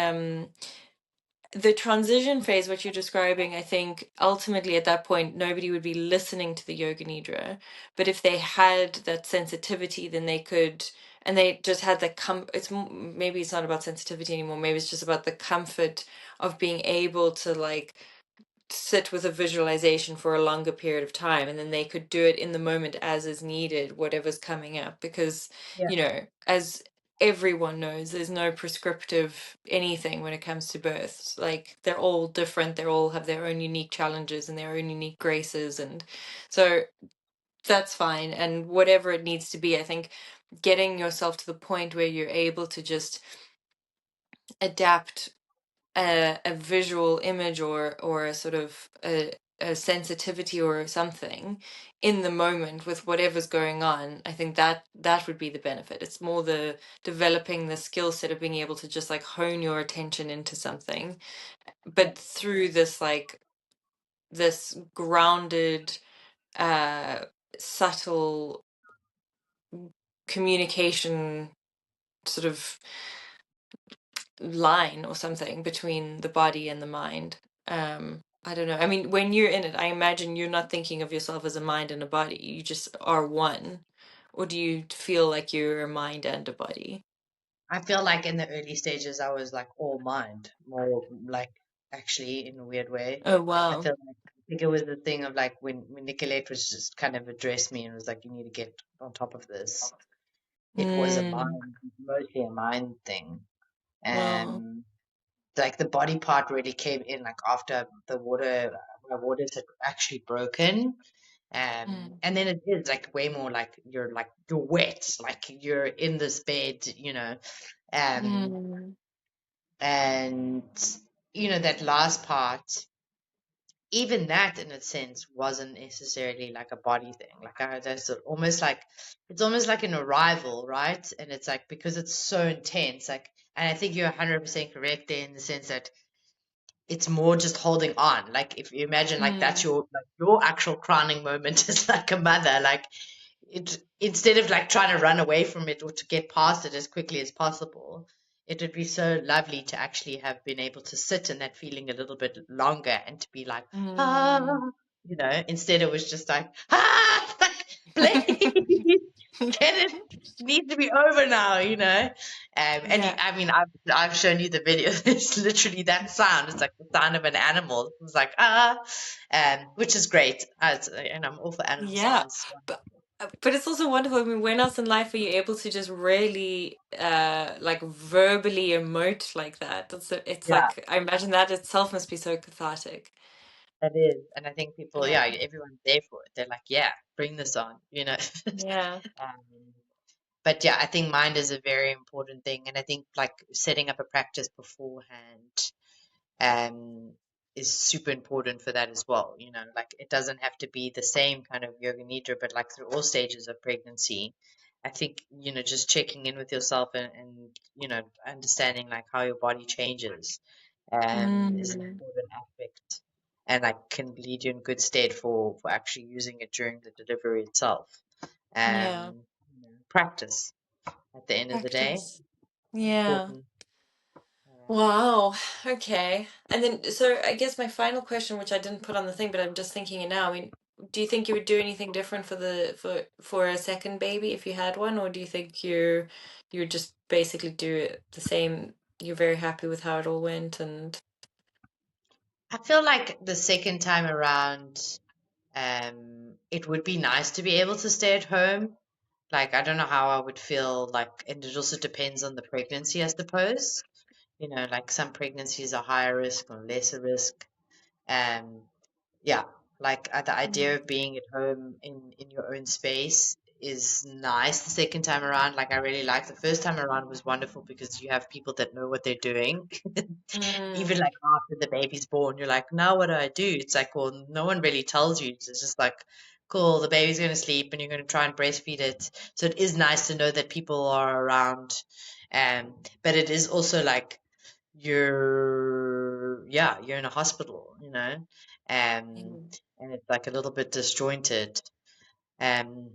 the transition phase, what you're describing, I think ultimately at that point, nobody would be listening to the Yoga Nidra. But if they had that sensitivity, then they could, and they just had the maybe it's not about sensitivity anymore. Maybe it's just about the comfort of being able to like sit with a visualization for a longer period of time, and then they could do it in the moment as is needed, whatever's coming up. Because Yeah. you know, as everyone knows, there's no prescriptive anything when it comes to births. Like they're all different, they all have their own unique challenges and their own unique graces, and so that's fine. And whatever it needs to be, I think getting yourself to the point where you're able to just adapt a visual image, or a sort of a sensitivity or something in the moment with whatever's going on. I think that would be the benefit. It's more the developing the skill set of being able to just like hone your attention into something, Yeah. but through this like this grounded subtle communication sort of line or something between the body and the mind. I don't know. I mean, when you're in it, I imagine you're not thinking of yourself as a mind and a body. You just are one. Or do you feel like you're a mind and a body? I feel like in the early stages, I was like all mind, more like actually in a weird way. Oh, I wow. feel like I think it was the thing of like when Nicolette was just kind of addressed me and was like, you need to get on top of this. It was a Mm, mind, mostly a mind thing. wow. Like the body part really came in like after my waters had actually broken. Mm, And then it is like way more like you're wet, like you're in this bed, um, mm, and that last part, even that in a sense wasn't necessarily like a body thing. Like that's almost like it's almost like an arrival, right? And it's like because it's so intense, like, and I think you're 100% correct there in the sense that it's more just holding on. Like if you imagine like that's mm, your actual crowning moment as like a mother, like it instead of like trying to run away from it or to get past it as quickly as possible, it would be so lovely to actually have been able to sit in that feeling a little bit longer and to be like, ah, mm. instead it was just like, ah, like, please get it needs to be over now, Yeah. I mean, I've shown you the video. It's literally that sound. It's like the sound of an animal. It's like which is great. And I'm all for animal Yeah. sounds. But it's also wonderful. I mean, when else in life are you able to just really like verbally emote like that? It's Yeah, like I imagine that itself must be so cathartic. it is. And I think people, Yeah. yeah, everyone's there for it. They're like, yeah, bring this on. Yeah. Um, but yeah, I think mind is a very important thing. And I think like setting up a practice beforehand um, is super important for that as well. Like it doesn't have to be the same kind of yoga nidra, but like through all stages of pregnancy, I think, just checking in with yourself and understanding like how your body changes is an Mm, important aspect, and like can lead you in good stead for actually using it during the delivery itself. yeah. Practice at the end of the day, Practice. Yeah. important. Wow. Okay. And then, so I guess my final question, which I didn't put on the thing, but I'm just thinking it now. I mean, do you think you would do anything different for for a second baby if you had one, or do you think you would just basically do it the same? You're very happy with how it all went, and I feel like the second time around, it would be nice to be able to stay at home. Like, I don't know how I would feel like, and it also depends on the pregnancy, I suppose. Like some pregnancies are higher risk or lesser risk. Um, yeah, like the idea Mm, of being at home in your own space is nice the second time around. Like I really like the first time around was wonderful because you have people that know what they're doing. Even mm, like after the baby's born, you're like, now what do I do? It's like, well, no one really tells you. It's just like, cool, the baby's going to sleep and you're going to try and breastfeed it. So it is nice to know that people are around. But it is also like you're in a hospital, mm, and it's like a little bit disjointed. Um,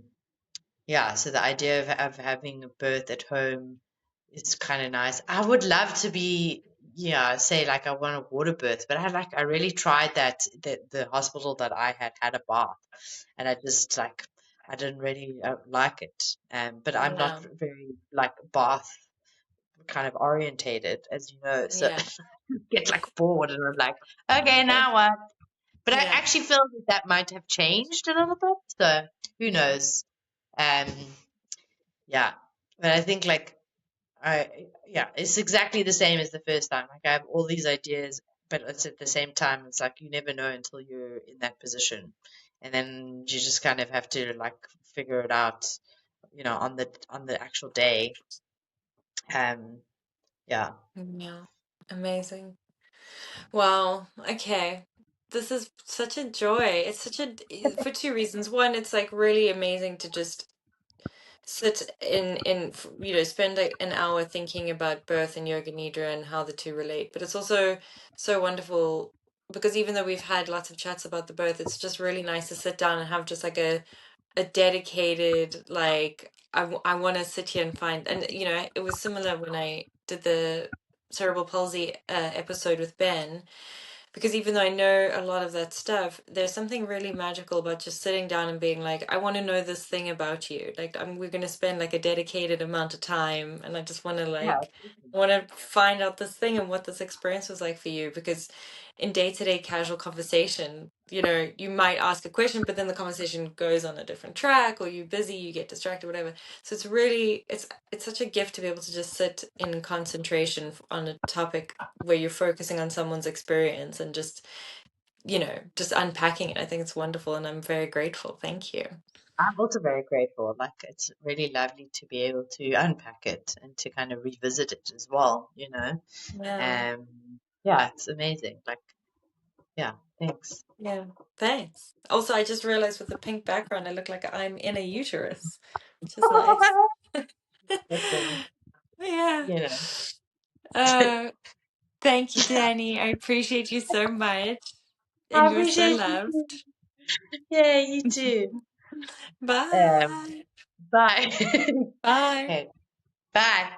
yeah, so the idea of having a birth at home is kind of nice. I would love to be, yeah, say like I want a water birth, but I really tried that the hospital that I had a bath, and I just like I didn't really like it. But I'm not yeah, very like bath kind of orientated, as you know, so yeah, get like bored and I'm like, okay, now what? But I yeah, actually feel that that might have changed a little bit. So who yeah, knows? Um, yeah. But I think like yeah, it's exactly the same as the first time. Like I have all these ideas, but it's at the same time, it's like you never know until you're in that position. And then you just kind of have to like figure it out, on the actual day. Um, yeah. yeah. Amazing. Wow. Okay. This is such a joy. It's such for two reasons. One, it's like really amazing to just sit spend like an hour thinking about birth and yoga nidra and how the two relate. But it's also so wonderful because even though we've had lots of chats about the birth, it's just really nice to sit down and have just like a dedicated like I want to sit here and find, and it was similar when I did the cerebral palsy episode with Ben, because even though I know a lot of that stuff, there's something really magical about just sitting down and being like, I want to know this thing about you. Like, we're going to spend like a dedicated amount of time, and I just want to Yeah. want to find out this thing and what this experience was like for you. Because in day-to-day casual conversation, you might ask a question, but then the conversation goes on a different track, or you're busy, you get distracted, whatever. So it's such a gift to be able to just sit in concentration on a topic where you're focusing on someone's experience and just unpacking it. I think it's wonderful and I'm very grateful. Thank you. I'm also very grateful. Like, it's really lovely to be able to unpack it and to kind of revisit it as well. Yeah. Yeah, it's amazing. Like, yeah, thanks. Yeah. Thanks. Also, I just realized with the pink background, I look like I'm in a uterus, which is nice. Listen, Yeah. you know, Uh, Thank you, Danny. I appreciate you so much. And I you're so appreciate you too. loved. Yeah, you too. Bye. Bye. Bye. Okay, bye.